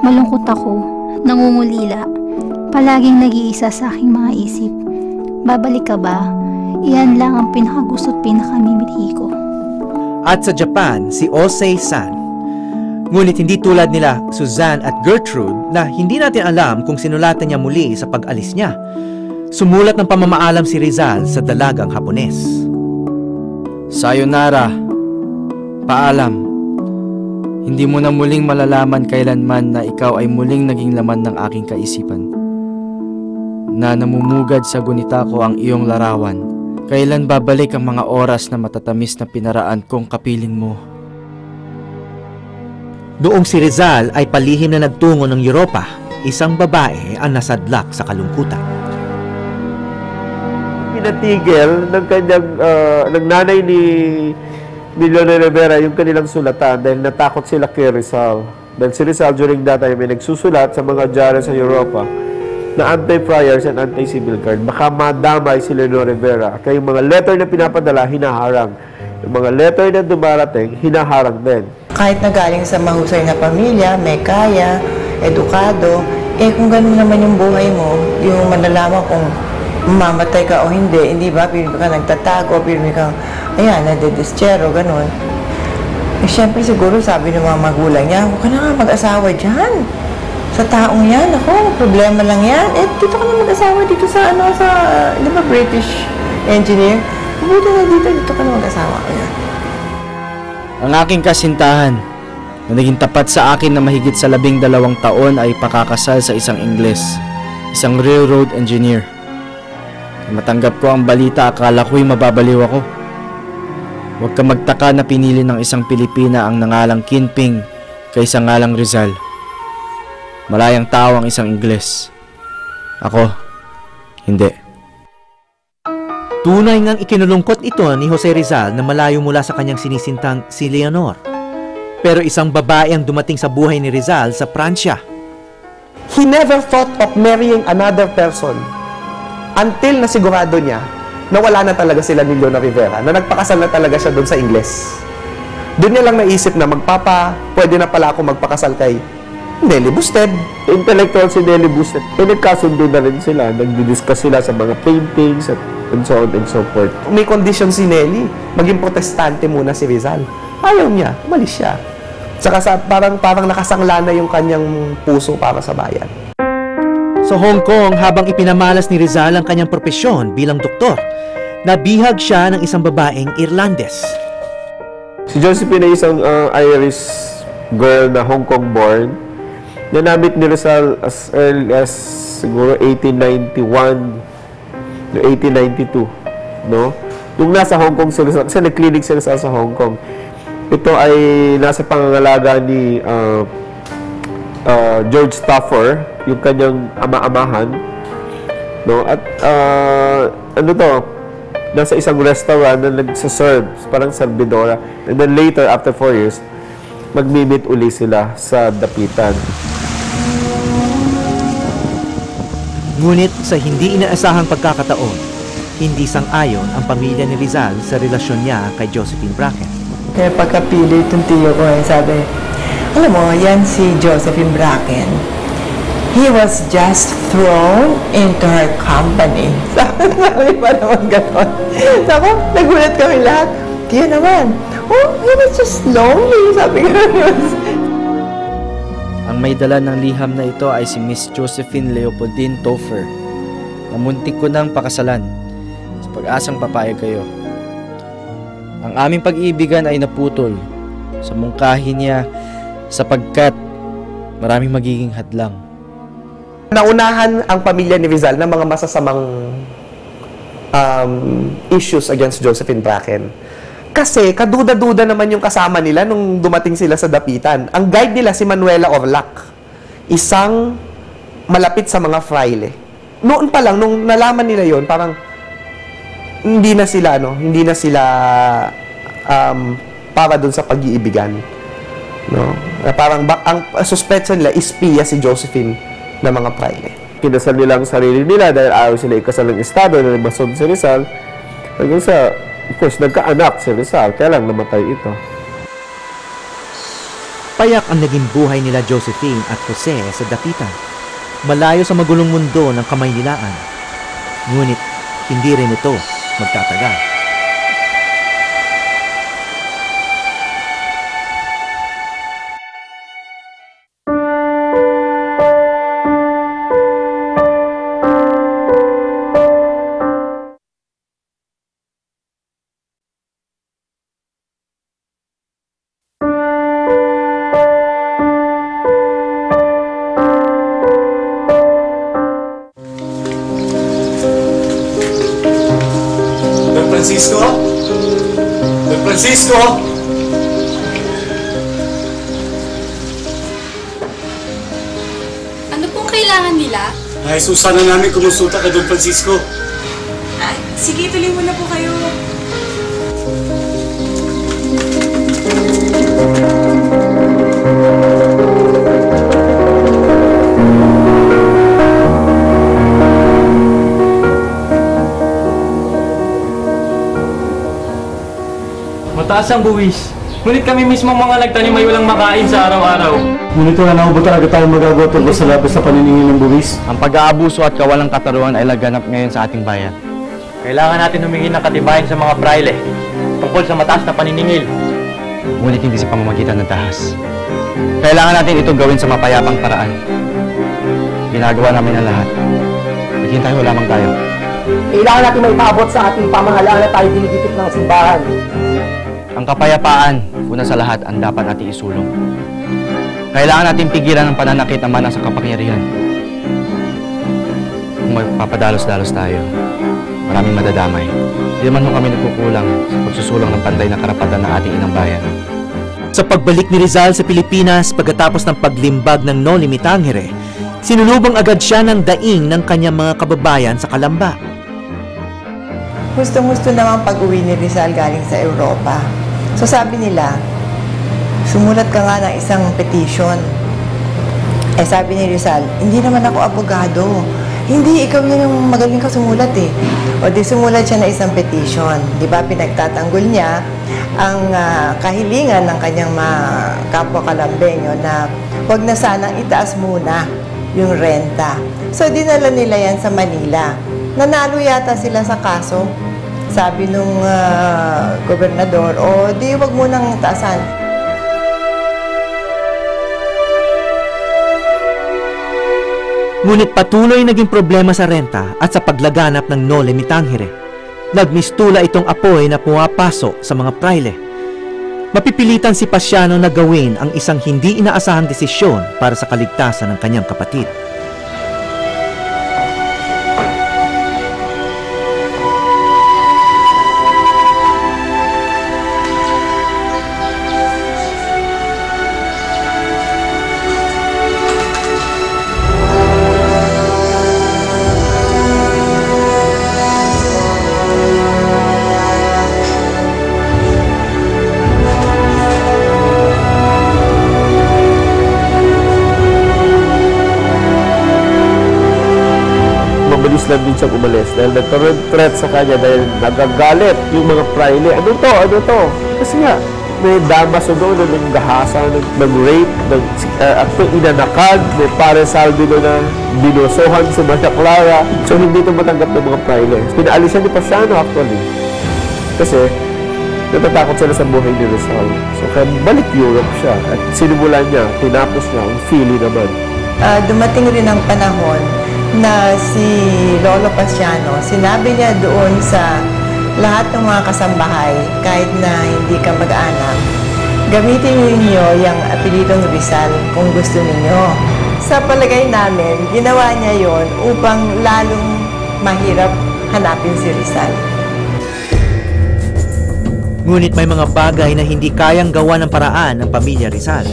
Malungkot ako, nangungulila. Palaging nag-iisa sa aking mga isip. Babalik ka ba? Iyan lang ang pinakagusto't pinakamimithi ko. At sa Japan, si Osei San. Ngunit hindi tulad nila Suzanne at Gertrude na hindi natin alam kung sinulatan niya muli sa pag-alis niya. Sumulat ng pamamaalam si Rizal sa dalagang Hapones. Sayonara, paalam. Hindi mo na muling malalaman kailanman na ikaw ay muling naging laman ng aking kaisipan. Na namumugad sa gunita ko ang iyong larawan. Kailan babalik ang mga oras na matatamis na pinaraan kong kapiling mo? Noong si Rizal ay palihim na nagtungo ng Europa, isang babae ang nasadlak sa kalungkutan. Pinatigil ng kanyang ng nanay ni Leonor Rivera yung kanilang sulatan dahil natakot sila kay Rizal. Dahil si Rizal during that time ay nagsusulat sa mga dyaryo sa Europa na anti-friars and anti-civil guard. Baka madamay si Leonor Rivera. Kaya yung mga letter na pinapadala, hinaharang. Yung mga letter na dumarating, hinaharang din. Kahit na galing sa mahusay na pamilya, may kaya, edukado, kung gano'n naman yung buhay mo, yung malalaman kung mamamatay ka o hindi ba? Pirmi ka nagtatago, pirmi kang, ayan, nadedistyero, gano'n. Siyempre siguro sabi ng mga magulang niya, huwag ka na nga mag-asawa dyan. Sa taong yan, ako, problema lang yan. Dito ka na mag-asawa dito sa, di ba, British engineer? Buti na dito ka na mag-asawa. Ayan. Ang aking kasintahan na naging tapat sa akin na mahigit sa 12 taon ay pakakasal sa isang Ingles, isang railroad engineer. Matanggap ko ang balita, akala ko'y mababaliw ako. Huwag ka magtaka na pinili ng isang Pilipina ang nangalang Kinping kaysa ngalang Rizal. Malayang tao ang isang Ingles. Ako, hindi. Tunay ngang ikinulungkot ito ni Jose Rizal na malayo mula sa kanyang sinisintang si Leonor. Pero isang babae ang dumating sa buhay ni Rizal sa Pransya. He never thought of marrying another person until nasigurado niya na wala na talaga sila ni Leonor Rivera, na nagpakasal na talaga siya doon sa Ingles. Doon niya lang naisip na pwede na pala ako magpakasal kay Nelly Busted. Intellectual si Nelly Busted. Nagkasundo na rin sila. Nagdi-discuss sila sa mga paintings and so on and so forth. May condition si Nelly. Maging protestante muna si Rizal. Ayaw niya. Umalis siya. Saka parang nakasangla na yung kanyang puso para sa bayan. Sa Hong Kong, habang ipinamalas ni Rizal ang kanyang propesyon bilang doktor, nabihag siya ng isang babaeng Irlandes. Si Josephine ay isang Irish girl na Hong Kong born. Nanamit ni Rizal as early as siguro 1891 no 1892, no? Nung nasa Hong Kong si Rizal, kasi nag-clinic si Rizal sa Hong Kong. Ito ay nasa pangangalaga ni George Stauffer, yung kanyang ama-amahan, no? At nasa isang restaurant na nagsaserve, parang servidora. And then later, after 4 years, magmi-meet uli sila sa dapitan. Ngunit sa hindi inaasahang pagkakataon, hindi sang-ayon ang pamilya ni Rizal sa relasyon niya kay Josephine Bracken. Kaya pagkapili itong tiyo ko, sabi, alam mo, yan si Josephine Bracken. He was just thrown into her company. Sabi pa naman gano'n. Sabi, nagulat kami lahat. Tiyo naman, oh, he was just lonely. Sabi gano'n. Ang may dala ng liham na ito ay si Miss Josephine Leopoldine Topher, na muntik ko nang pakasalan sa pag-asang papayag kayo. Ang aming pag-iibigan ay naputol sa mungkahi niya sapagkat maraming magiging hadlang. Naunahan ang pamilya ni Rizal ng mga masasamang issues against Josephine Bracken. Kasi kaduda-duda naman yung kasama nila nung dumating sila sa dapitan. Ang guide nila si Manuela Orlac, isang malapit sa mga fraile. Noon pa lang, nung nalaman nila yon, parang hindi na sila para dun sa pag-iibigan. No? Parang ang suspetsa nila is piya si Josephine na mga fraile. Kinasal nila ang sarili nila dahil ayaw sila ikasal ng estado na nagmasod si Rizal. Hanggang sa, of course, nagkaanak si Rizal, kaya lang namatay ito. Payak ang naging buhay nila Josephine at Jose sa dapitan, malayo sa magulong mundo ng Kamaynilaan. Ngunit hindi rin ito magtatagal. Francisco! Ano pong kailangan nila? Ay, susana namin kumonsulta kay Don Francisco. Ay, sige, tuloy mo na po kayo. Mataas ang buwis. Ngunit kami mismo mga nagtanim ay walang makain sa araw-araw. Ngunit wala na ba talaga tayo magagawa tungkol sa labis na paniningil ng buwis? Ang pag-aabuso at kawalang kataruan ay laganap ngayon sa ating bayan. Kailangan natin humingi ng katibayan sa mga praile tungkol sa mataas na paniningil. Ngunit hindi sa pamamagitan ng dahas. Kailangan natin ito gawin sa mapayapang paraan. Ginagawa namin ang lahat. Naghintay ho lamang tayo. Kailangan natin may paabot sa ating pamahalaan na tayo dinigitip ng simbahan. Ang kapayapaan, una sa lahat, ang dapat natin isulong. Kailangan natin pigilan ang pananakit ng mana sa kapangyarihan. Kung magpapadalos-dalos tayo, maraming madadamay. Hindi naman kami nagkukulang sa pagsusulong ng pantay na karapatan ng ating inang bayan. Sa pagbalik ni Rizal sa Pilipinas pagkatapos ng paglimbag ng Noli Me Tangere, sinulubong agad siya ng daing ng kanyang mga kababayan sa Calamba. Gustong-gusto naman pag-uwi ni Rizal galing sa Europa. So sabi nila, sumulat ka nga ng isang petition. Eh sabi ni Rizal, hindi naman ako abogado. Hindi, ikaw yun yung magaling ka sumulat eh. O di sumulat siya ng isang petition. Di ba pinagtatanggol niya ang kahilingan ng kanyang mga kapwa Kalambeño na huwag na sanang itaas muna yung renta. So dinala nila yan sa Manila. Nanalo yata sila sa kaso. Sabi nung gobernador, o di wag mo nang taasan. Ngunit patuloy naging problema sa renta at sa paglaganap ng Noli Me Tangere. Nagmistula itong apoy na pumapasok sa mga praile. Mapipilitan si Pasiano na gawin ang isang hindi inaasahang desisyon para sa kaligtasan ng kanyang kapatid. din siyang umalis dahil nagkaroon threat sa kanya dahil nagagalit yung mga praile. Ano to? Kasi nga, may damaso doon na nanggahasa, nag-rape, at inanakad, may pare salvi doon na binusohan sa Maria Clara. So, hindi ito matanggap ng mga praile. Pinaalisan ni Pasiano actually. Kasi, natatakot sila sa buhay ni Rizal. So, kaya balik Europe siya. At sinimulan niya, tinapos niya ang Philly naman. Dumating rin ang panahon na si Lolo Pasiano, sinabi niya doon sa lahat ng mga kasambahay, kahit na hindi ka mag-anak, gamitin ninyo yung apelidong Rizal kung gusto ninyo. Sa palagay namin, ginawa niya yon upang lalong mahirap hanapin si Rizal. Ngunit may mga bagay na hindi kayang gawa ng paraan ng pamilya Rizal.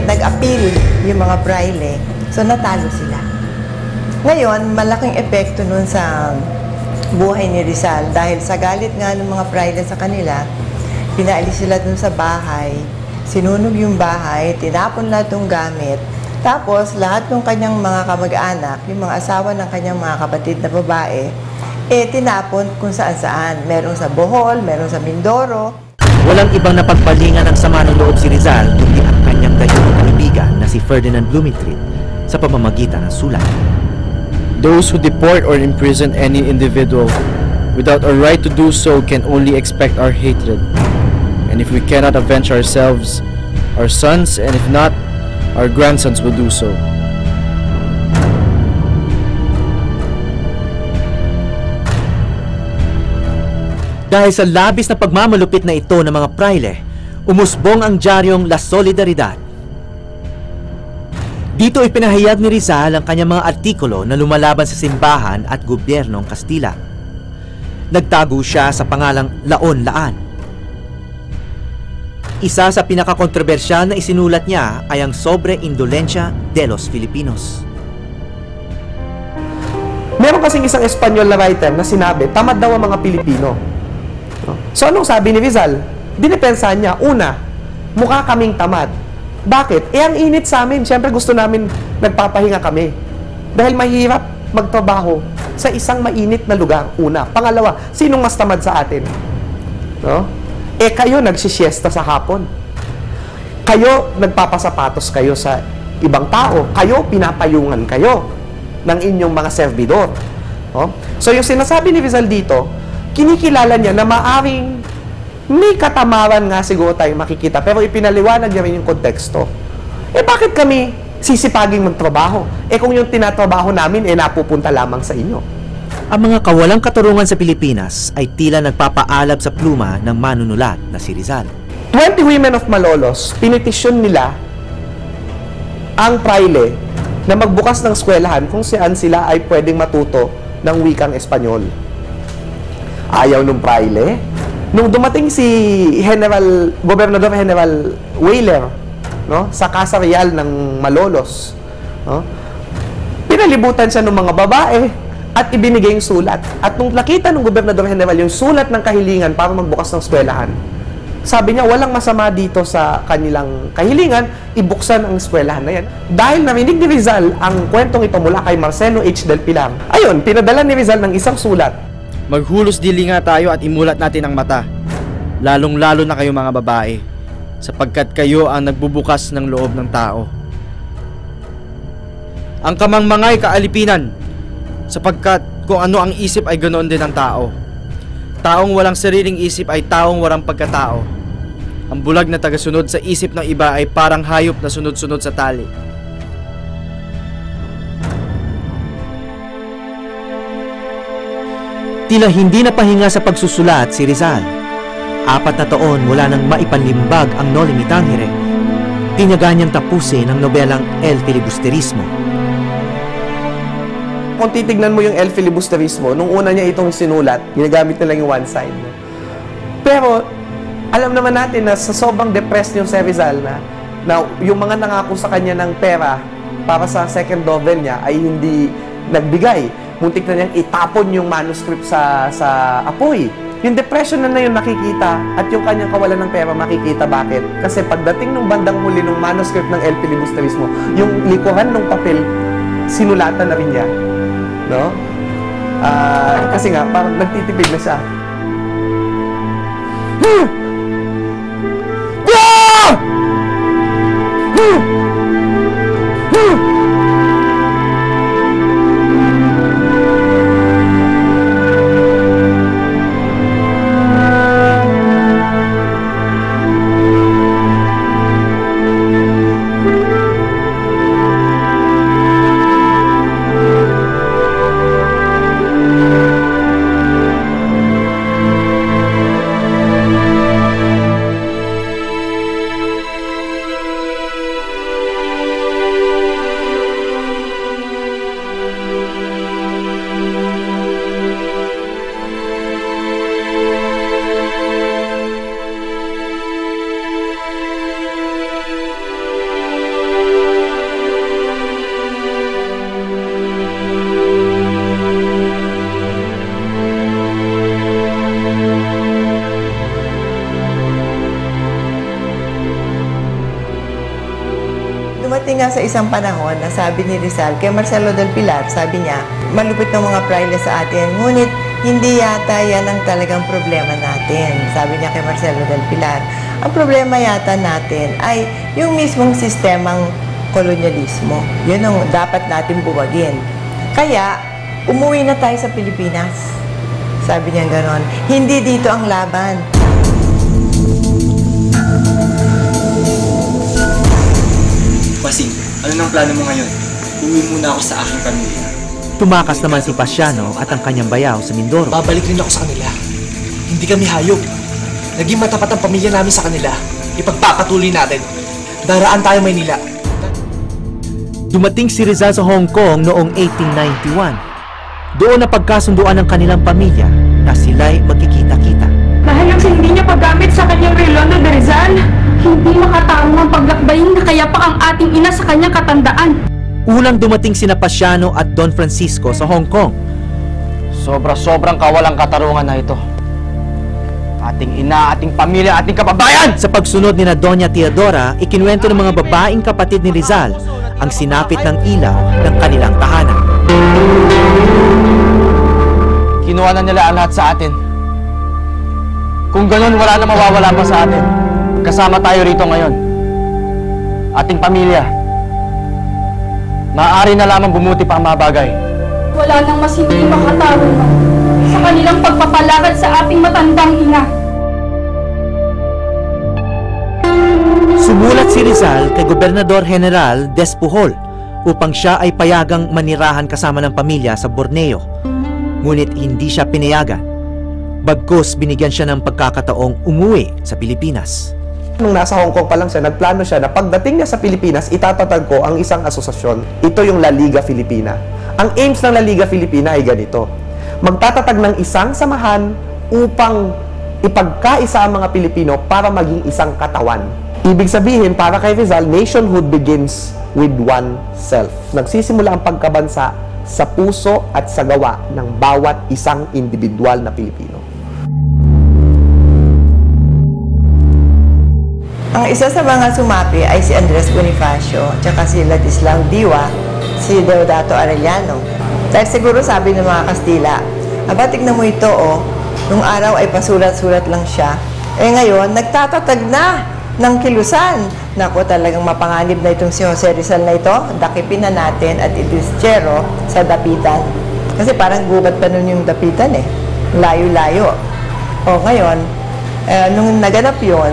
Nag-appeal yung mga praile, so natalo sila. Ngayon, malaking epekto nun sa buhay ni Rizal dahil sa galit nga ng mga praile sa kanila, pinaalis sila dun sa bahay, sinunog yung bahay, tinapon lahat ng gamit, tapos lahat ng kanyang mga kamag-anak, yung mga asawa ng kanyang mga kapatid na babae, tinapon kung saan-saan. Meron sa Bohol, meron sa Mindoro. Walang ibang napagpalingan ng sama ng loob si Rizal kundi ang kanyang dayuhang kaibigan na si Ferdinand Blumentritt sa pamamagitan ng sulat. Those who deport or imprison any individual without a right to do so can only expect our hatred. And if we cannot avenge ourselves, our sons, and if not, our grandsons will do so. Dahil sa labis na pagmamalupit na ito ng mga praile, umusbong ang diaryong La Solidaridad. Dito ipinahayag ni Rizal ang kanyang mga artikulo na lumalaban sa simbahan at gobyernong Kastila. Nagtago siya sa pangalang Laon-Laan. Isa sa pinakakontrobersyal na isinulat niya ay ang Sobre Indolensya de los Filipinos. Meron kasing isang Espanyol na writer na sinabi, tamad daw ang mga Pilipino. So anong sabi ni Rizal? Dinepensahan niya, una, mukha kaming tamad. Bakit? Ang init sa amin. Siyempre gusto namin nagpapahinga kami. Dahil mahirap magtrabaho sa isang mainit na lugar, una. Pangalawa, sinong mas tamad sa atin? No? Kayo nagsisiesta sa hapon. Kayo nagpapasapatos kayo sa ibang tao. Kayo pinapayungan kayo ng inyong mga servidor. No? So yung sinasabi ni Rizal dito, kinikilala niya na maaring may katamaran nga siguro tayong makikita, pero ipinaliwanag niya rin yung konteksto. Bakit kami sisipaging magtrabaho? Kung yung tinatrabaho namin, napupunta lamang sa inyo. Ang mga kawalang katurungan sa Pilipinas ay tila nagpapaalab sa pluma ng manunulat na si Rizal. 20 women of Malolos, pinitisyon nila ang praile na magbukas ng eskwelahan kung saan sila ay pwedeng matuto ng wikang Espanyol. Ayaw nung praile. Nung dumating si Gobernador General Weyler, no, sa Casa Real ng Malolos, no, pinalibutan siya ng mga babae at ibinigay yung sulat. At nung nakita ng Gobernador General yung sulat ng kahilingan para magbukas ng eskwelahan, sabi niya, walang masama dito sa kanilang kahilingan, ibuksan ang eskwelahan na yan. Dahil narinig ni Rizal ang kwentong ito mula kay Marcelo H. del Pilar, ayun, pinadala ni Rizal ng isang sulat. Maghulos dili nga tayo at imulat natin ang mata, lalong-lalo na kayo mga babae, sapagkat kayo ang nagbubukas ng loob ng tao. Ang kamangmangay kaalipinan, sapagkat kung ano ang isip ay ganoon din ang tao. Taong walang sariling isip ay taong walang pagkatao. Ang bulag na tagasunod sa isip ng iba ay parang hayop na sunod-sunod sa tali. Tila hindi napahinga sa pagsusulat si Rizal. 4 na taon mula nang maipanlimbag ang Noli Me Tangere, tinaga niyang tapusin ang nobelang El Filibusterismo. Kung titignan mo yung El Filibusterismo, nung una niya itong sinulat, ginagamit na lang yung one side. Pero, alam naman natin na sa sobrang depressed yung si Rizal na yung mga nangako sa kanya ng pera para sa second novel niya ay hindi nagbigay. Muntik na niyang itapon yung manuscript sa apoy. Yung depression na yun nakikita at yung kanyang kawalan ng pera makikita. Bakit? Kasi pagdating nung bandang huli nung manuscript ng El Filibusterismo, yung likuran ng papel, sinulatan na rin niya. No? Kasi nga, parang nagtitipid na siya. Dumating nga sa isang panahon na sabi ni Rizal kay Marcelo del Pilar, sabi niya, malupit ng mga praile sa atin, ngunit hindi yata yan ang talagang problema natin. Sabi niya kay Marcelo del Pilar, ang problema yata natin ay yung mismong sistemang kolonyalismo. Yun ang dapat natin buwagin. Kaya, umuwi na tayo sa Pilipinas. Sabi niya ganon. Hindi dito ang laban. Basing, ano nang plano mo ngayon? Uwi muna ako sa aking pamilya. Tumakas naman si Pasiano at ang kanyang bayaw sa Mindoro. Babalik rin ako sa kanila. Hindi kami hayop. Naging matapat ang pamilya namin sa kanila. Ipagpapatuloy natin. Daraan tayo Maynila. Dumating si Rizal sa Hong Kong noong 1891. Doon na pagkasunduan ng kanilang pamilya na sila'y magkikita-kita. Dahil lang sa hindi niya paggamit sa kanyang Relondo de Rizal, hindi makatarong ang paglakbayin na kaya pa ang ating ina sa kanyang katandaan. Unang dumating sina Pasiano at Don Francisco sa Hong Kong. Sobra-sobrang kawalang katarungan na ito. Ating ina, ating pamilya, ating kababayan! Sa pagsunod ni na Doña Teodora, ikinuwento ng mga babaeng kapatid ni Rizal ang sinapit ng ilaw ng kanilang tahanan. Kinuha na nila ang lahat sa atin. Kung ganun, wala na mawawala pa sa atin. Kasama tayo rito ngayon. Ating pamilya. Maaari na lamang bumuti pa ang mga bagay. Wala nang mas hindi makatarungan sa kanilang pagpapalakad sa ating matandang ina. Sumulat si Rizal kay Gobernador General Despujol upang siya ay payagang manirahan kasama ng pamilya sa Borneo. Ngunit hindi siya pinayagan. Bagkus binigyan siya ng pagkakataong umuwi sa Pilipinas. Nung nasa Hong Kong pa lang siya, nagplano siya na pagdating niya sa Pilipinas, itatatag ko ang isang asosasyon. Ito yung La Liga Filipina. Ang aims ng La Liga Filipina ay ganito. Magtatatag ng isang samahan upang ipagkaisa ang mga Pilipino para maging isang katawan. Ibig sabihin, para kay Rizal, nationhood begins with oneself. Nagsisimula ang pagkabansa sa puso at sa gawa ng bawat isang individual na Pilipino. Ang isa sa mga sumapi ay si Andres Bonifacio, tsaka si Ladislao Diwa, si Deodato Arellano. Dahil siguro sabi ng mga Kastila, aba, tignan mo ito, oh, nung araw ay pasulat-sulat lang siya. Eh ngayon, nagtatatag na ng kilusan. Naku, talagang mapanganib na itong si Jose Rizal na ito. Dakipin na natin at idischero sa dapitan. Kasi parang gubat pa nun yung dapitan eh. Layo-layo. O ngayon, nung naganap yun,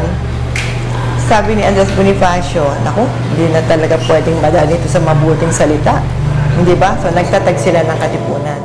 sabi ni Andres Bonifacio, naku, hindi na talaga pwedeng madali ito sa mabuting salita. Hindi ba? So nagtatag sila ng katipunan.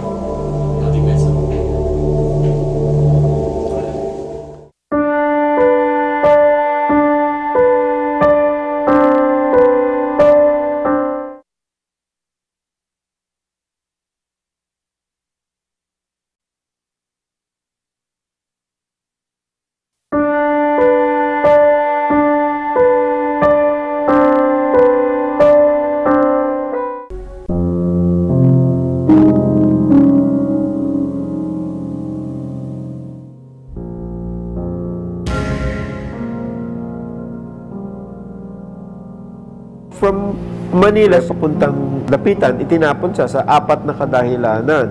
from Manila papuntang Dapitan, itinapon siya sa 4 na kadahilanan.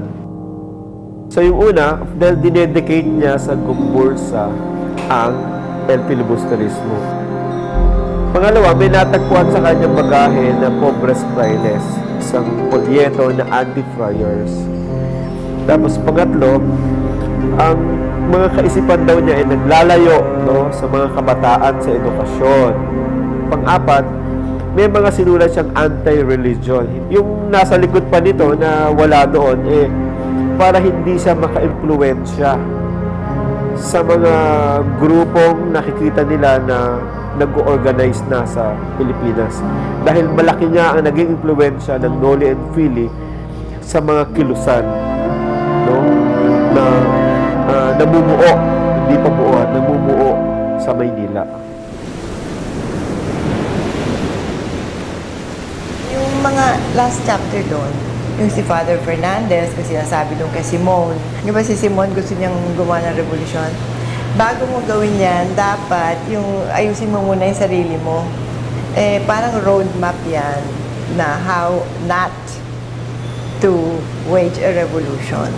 So yung una, dahil dinedicate niya sa Gombursa ang El Filibusterismo. Pangalawa, may natagpuan sa kanyang bagahe na Pobres Frailes, isang polyeto na anti-friars. Tapos pangatlo, ang mga kaisipan daw niya ay naglalayo, no, sa mga kabataan sa edukasyon. Pang-apat, may mga sinulat siyang anti-religion. Yung nasa likod pa nito na wala doon, para hindi siya maka-impluwensya sa mga grupong nakikita nila na nag-organize na sa Pilipinas. Dahil malaki nga ang naging impluwensya ng Noli and Fili sa mga kilusan, no, na namumuo, hindi pa buo, namumuo sa Maynila. Yung mga last chapter doon, yung si Father Fernandez, kasi sinasabi doon kay Simon, di ba si Simon gusto niyang gumawa ng revolusyon? Bago mo gawin yan, dapat yung ayusin mo muna yung sarili mo. Parang roadmap yan na how not to wage a revolution.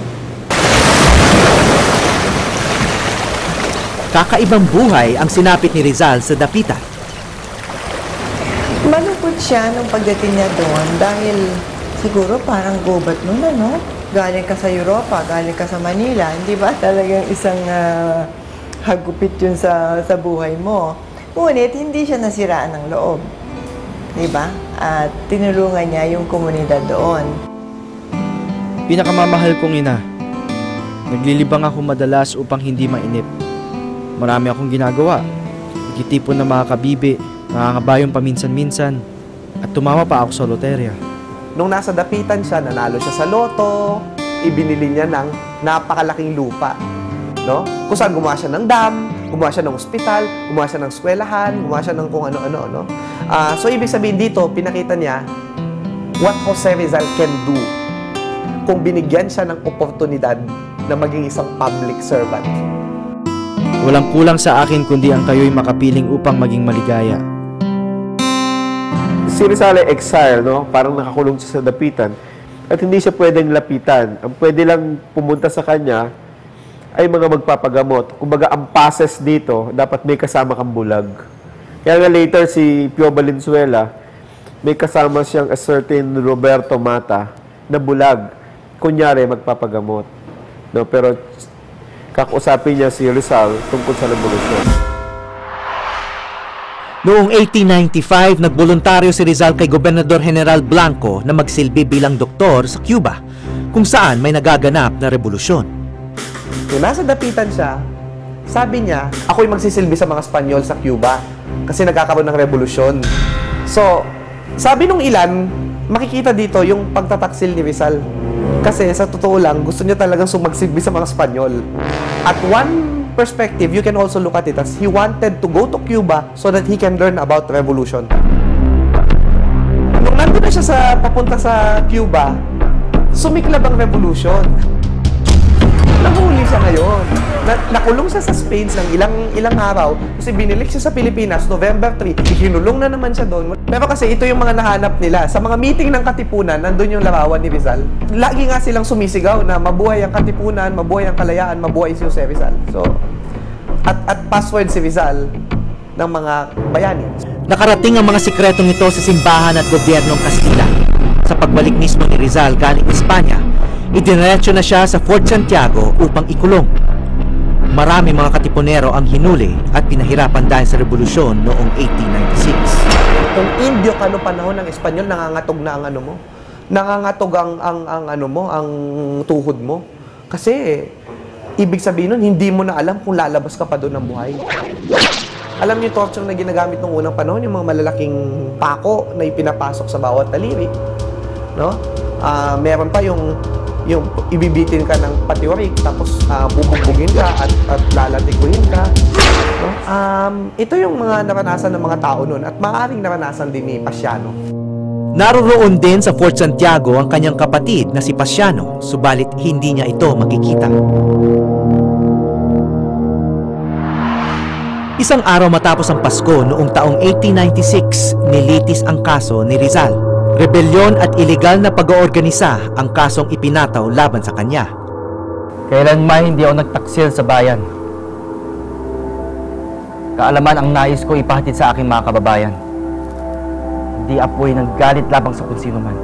Kakaibang buhay ang sinapit ni Rizal sa Dapitan. Malungkot siya nung pagdating niya doon dahil siguro parang gubat nun, ano? Galing ka sa Europa, galing ka sa Manila, hindi ba? Talagang isang hagupit yun sa buhay mo. Ngunit, hindi siya nasiraan ng loob. Di ba? At tinulungan niya yung komunidad doon. Pinakamamahal kong ina, naglilibang ako madalas upang hindi mainip. Marami akong ginagawa. Nagtitipon ng mga kabibi, nangangabayong paminsan-minsan, at tumama pa ako sa loterya. Nung nasa Dapitan siya, nanalo siya sa loto, ibinili niya ng napakalaking lupa. No? Kung saan gumawa siya ng dam, gumawa siya ng ospital, gumawa siya ng eskwelahan, gumawa siya ng kung ano-ano. No? So, ibig sabihin dito, pinakita niya what Jose Rizal can do kung binigyan siya ng oportunidad na maging isang public servant. Walang kulang sa akin kundi ang kayo'y makapiling upang maging maligaya. Si Rizal ay exile, no? Parang nakakulong siya sa Dapitan at hindi siya pwedeng lapitan. Ang pwede lang pumunta sa kanya ay mga magpapagamot. Kumbaga, ang passes dito, dapat may kasama kang bulag. Kaya nga later, si Pio Valenzuela, may kasama siyang a certain Roberto Mata na bulag. Kunyari, magpapagamot. No? Pero kakausapin niya si Rizal tungkol sa revolusyon. Noong 1895, nagboluntaryo si Rizal kay Gobernador General Blanco na magsilbi bilang doktor sa Cuba, kung saan may nagaganap na revolusyon. Kung nasa Dapitan siya, sabi niya, ako'y magsisilbi sa mga Espanyol sa Cuba kasi nagkakaroon ng revolusyon. So, sabi nung ilan, makikita dito yung pagtataksil ni Rizal. Kasi sa totoo lang, gusto niya talagang sumagsilbi sa mga Espanyol. At one perspective, you can also look at it as he wanted to go to Cuba so that he can learn about revolution. Nung nandun na siya papunta sa Cuba, sumiklab ang revolution. Nahuli siya ngayon. Nakulong siya sa Spain ng ilang araw kasi binilik siya sa Pilipinas, November 3. Ikinulong na naman siya doon. Pero kasi ito yung mga nahanap nila. Sa mga meeting ng Katipunan, nandun yung larawan ni Rizal. Lagi nga silang sumisigaw na mabuhay ang Katipunan, mabuhay ang Kalayaan, mabuhay si Jose Rizal. So, at password si Rizal ng mga bayani. Nakarating ang mga sikretong ito sa simbahan at gobyernong Kastila. Sa pagbalik mismo ni Rizal galing Espanya, idiretso na siya sa Fort Santiago upang ikulong. Marami mga katipunero ang hinuli at pinahirapan dahil sa revolusyon noong 1896. Kung Indio ka noong panahon ng Espanyol, nangangatog na ang ano mo. Nangangatog ang tuhod mo. Kasi ibig sabihin nun, hindi mo na alam kung lalabas ka pa doon ng buhay. Alam niyo torture na ginagamit nung unang panahon, yung mga malalaking pako na ipinapasok sa bawat daliri. No? Meron pa yung ibibitin ka ng patiwarik, tapos bubugbugin ka at lalatikuhin ka. No? Ito yung mga naranasan ng mga tao noon at maaaring naranasan din ni Pasiano. Naroroon din sa Fort Santiago ang kanyang kapatid na si Pasiano, subalit hindi niya ito makikita. Isang araw matapos ang Pasko noong taong 1896, nilitis ang kaso ni Rizal. Rebelyon at ilegal na pag-oorganisa ang kasong ipinataw laban sa kanya. Kailanman hindi ako nagtaksil sa bayan. Kaalaman ang nais ko ipahatid sa aking mga kababayan. Hindi apoy ng galit labang sa kung sino man.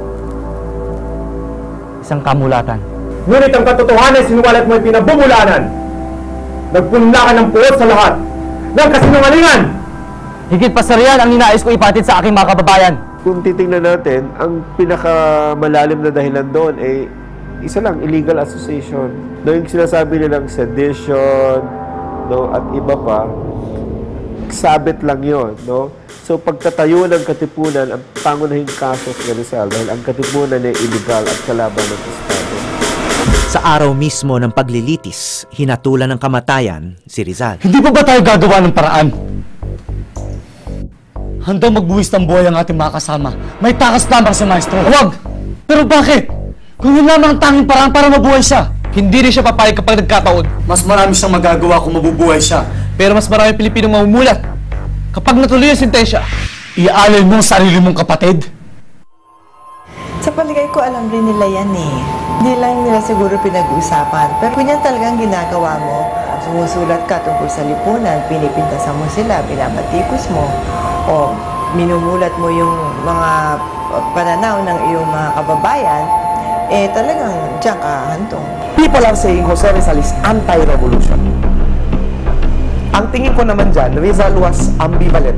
Isang kamulatan. Ngunit ang katotohanan sinuwalat mo ay pinabumulanan. Nagpunla ka ng puot sa lahat ng kasinungalingan! Higit pa sa riyan ang ninais ko ipatid sa aking mga kababayan. Kung titingnan natin, ang pinakamalalim na dahilan doon ay isa lang, illegal association. No, yung sinasabi nilang sedition, no, at iba pa, sabit lang yon, no? So, pagtatayo ng katipunan, ang pangunahing kaso sa Rizal dahil ang katipunan ay illegal at kalaban ng Estado. Sa araw mismo ng paglilitis, hinatulan ng kamatayan si Rizal. Hindi pa ba tayo gagawa ng paraan? Handang magbuwis ng buhay ang ating mga kasama. May takas lamang si Maestro. Huwag! Pero bakit? Kung yun lamang ang tanging paraan para mabuhay siya. Hindi rin siya papayag kapag nagkataon. Mas marami siyang magagawa kung mabubuhay siya. Pero mas marami Pilipinong mamumulat. Kapag natuloy ang sintensya, iaalay mo ang sarili mong kapatid. Sa paligay ko, alam rin nila yan eh. Hindi lang nila siguro pinag-uusapan. Pero kung yan talagang ginagawa mo, sumusulat ka tungkol sa lipunan, pinipintasan mo sila, binabatikos mo, o minumulat mo yung mga pananaw ng iyong mga kababayan, eh talagang diyan ka hantong. People are saying Jose Rizal is anti-revolution. Ang tingin ko naman dyan, Rizal was ambivalent.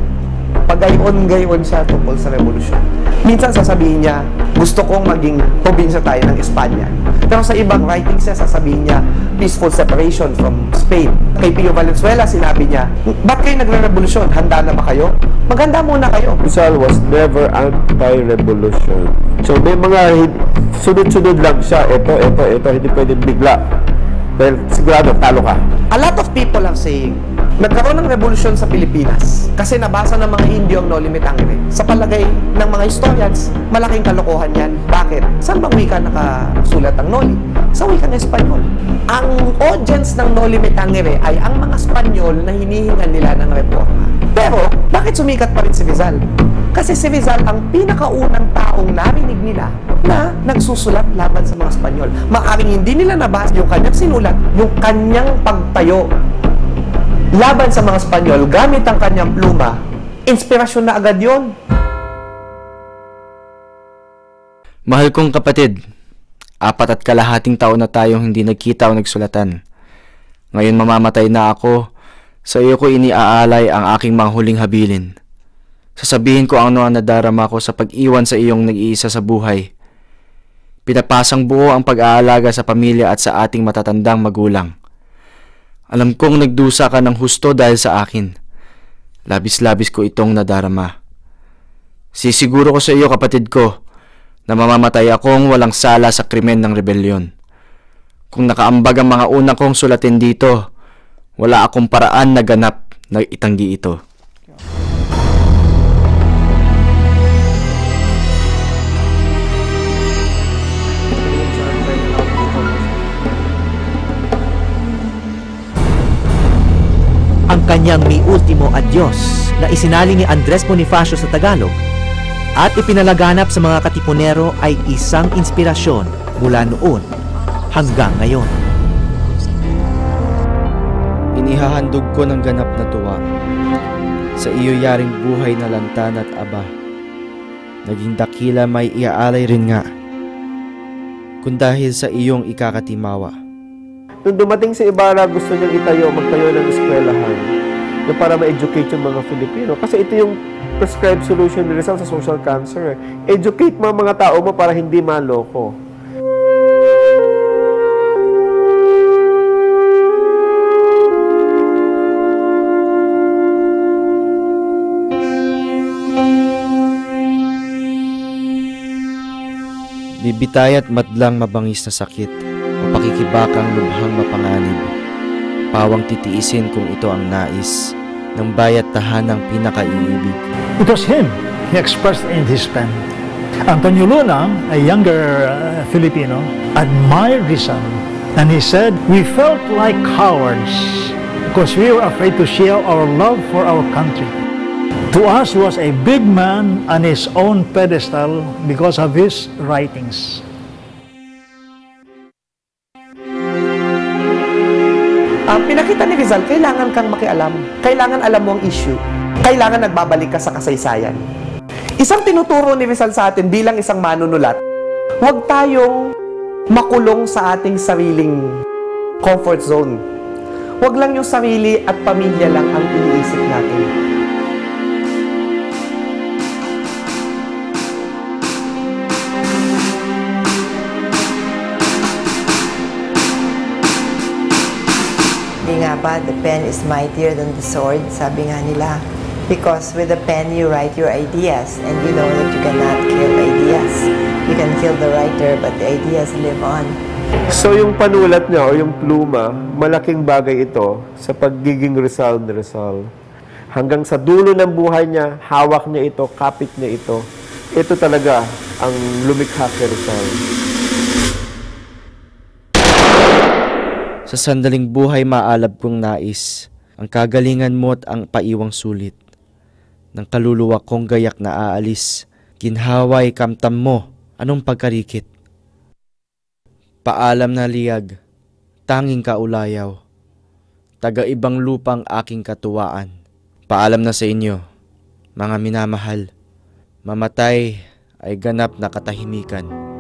Pagayon-gayon siya tungkol sa revolution. Minsan sasabihin niya, gusto kong maging probinsya tayo ng Espanya. Pero sa ibang writings niya, sasabihin niya, peaceful separation from Spain. Kay Pio Valenzuela, sinabi niya, ba't kayo nagre-revolusyon? Handa na ba kayo? Maghanda muna kayo. Rizal was never anti-revolution. So may mga sunod-sunod lang siya. Ito, hindi pwedeng bigla. Dahil sigurado, talo ka. A lot of people are saying, nagkaroon ng revolusyon sa Pilipinas kasi nabasa ng mga Indio ang Noli Me Tangere. Sa palagay ng mga historians, malaking kalokohan yan. Bakit? Saan bang wika nakasulat ang Noli? Sa wikang Espanyol. Ang audience ng Noli Me Tangere ay ang mga Espanyol na hinihingan nila ng reforma. Pero, bakit sumikat pa rin si Rizal? Kasi si Rizal ang pinakaunang taong narinig nila na nagsusulat laban sa mga Espanyol. Maaring hindi nila nabasa yung kanyang sinulat, yung kanyang pagtayo laban sa mga Espanyol gamit ang kanyang pluma. Inspirasyon na agad yon. Mahal kong kapatid, 4 kalahating taon na tayong hindi nagkita o nagsulatan. Ngayon mamamatay na ako, sa iyo ko iniaalay ang aking mga huling habilin. Sasabihin ko ano ang nadarama ko sa pag-iwan sa iyong nag-iisa sa buhay. Pinapasang buo ang pag-aalaga sa pamilya at sa ating matatandang magulang. Alam kong nagdusa ka ng husto dahil sa akin. Labis-labis ko itong nadarama. Sisiguro ko sa iyo, kapatid ko, na mamamatay akong walang sala sa krimen ng rebelyon. Kung nakaambag ang mga unang kong sulatin dito, wala akong paraan na ganap na itanggi ito. Ang kanyang mi ultimo adios na isinali ni Andres Bonifacio sa Tagalog at ipinalaganap sa mga katipunero ay isang inspirasyon mula noon hanggang ngayon. Inihahandog ko ng ganap na tuwa sa iyo yaring buhay na lantan at aba. Naging dakila may iaalay rin nga kung dahil sa iyong ikakatimawa. Nung dumating si Ibarra, gusto niyang magtayo ng eskwelahan na para ma-educate yung mga Filipino. Kasi ito yung prescribed solution ni Rizal sa social cancer. Educate mo ang mga tao mo para hindi maloko. Bibitay at madlang mabangis na sakit o pakikibakang lubhang mapanganib. Pawang titiisin kung ito ang nais ng bayat tahanang pinakaiibig. It was him he expressed in his pen. Antonio Luna, a younger Filipino, admired Rizal, and he said, "We felt like cowards because we were afraid to share our love for our country. To us, he was a big man on his own pedestal because of his writings. Pinakita ni Rizal, kailangan kang makialam. Kailangan alam mo ang issue. Kailangan nagbabalik ka sa kasaysayan. Isang tinuturo ni Rizal sa atin bilang isang manunulat, huwag tayong makulong sa ating sariling comfort zone. Huwag lang yung sarili at pamilya lang ang iniisip natin. Nga ba, the pen is mightier than the sword, sabi nga nila. Because with the pen, you write your ideas, and you know that you cannot kill ideas. You can kill the writer, but the ideas live on. So yung panulat niya o yung pluma, malaking bagay ito sa pagiging Rizal ni Rizal. Hanggang sa dulo ng buhay niya, hawak niya ito, kapit niya ito. Ito talaga ang lumikha kay Rizal. Sa sandaling buhay maalab kong nais, ang kagalingan mo at ang paiwang sulit. Ng kaluluwa kong gayak na aalis, ginhaway kamtam mo, anong pagkarikit? Paalam na liyag, tanging kaulayaw, taga-ibang lupang aking katuwaan. Paalam na sa inyo, mga minamahal, mamatay ay ganap na katahimikan.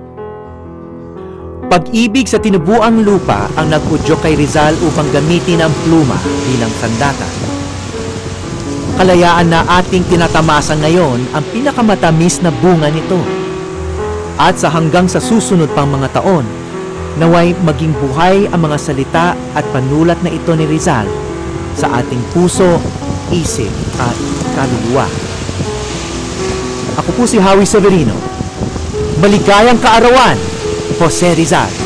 Pag-ibig sa tinubuang lupa ang nag-udyok kay Rizal upang gamitin ang pluma bilang sandata. Kalayaan na ating tinatamasa ngayon ang pinakamatamis na bunga nito. At sa hanggang sa susunod pang mga taon, naway maging buhay ang mga salita at panulat na ito ni Rizal sa ating puso, isip at kaluluwa. Ako po si Howie Severino. Maligayang kaarawan, Jose Rizal.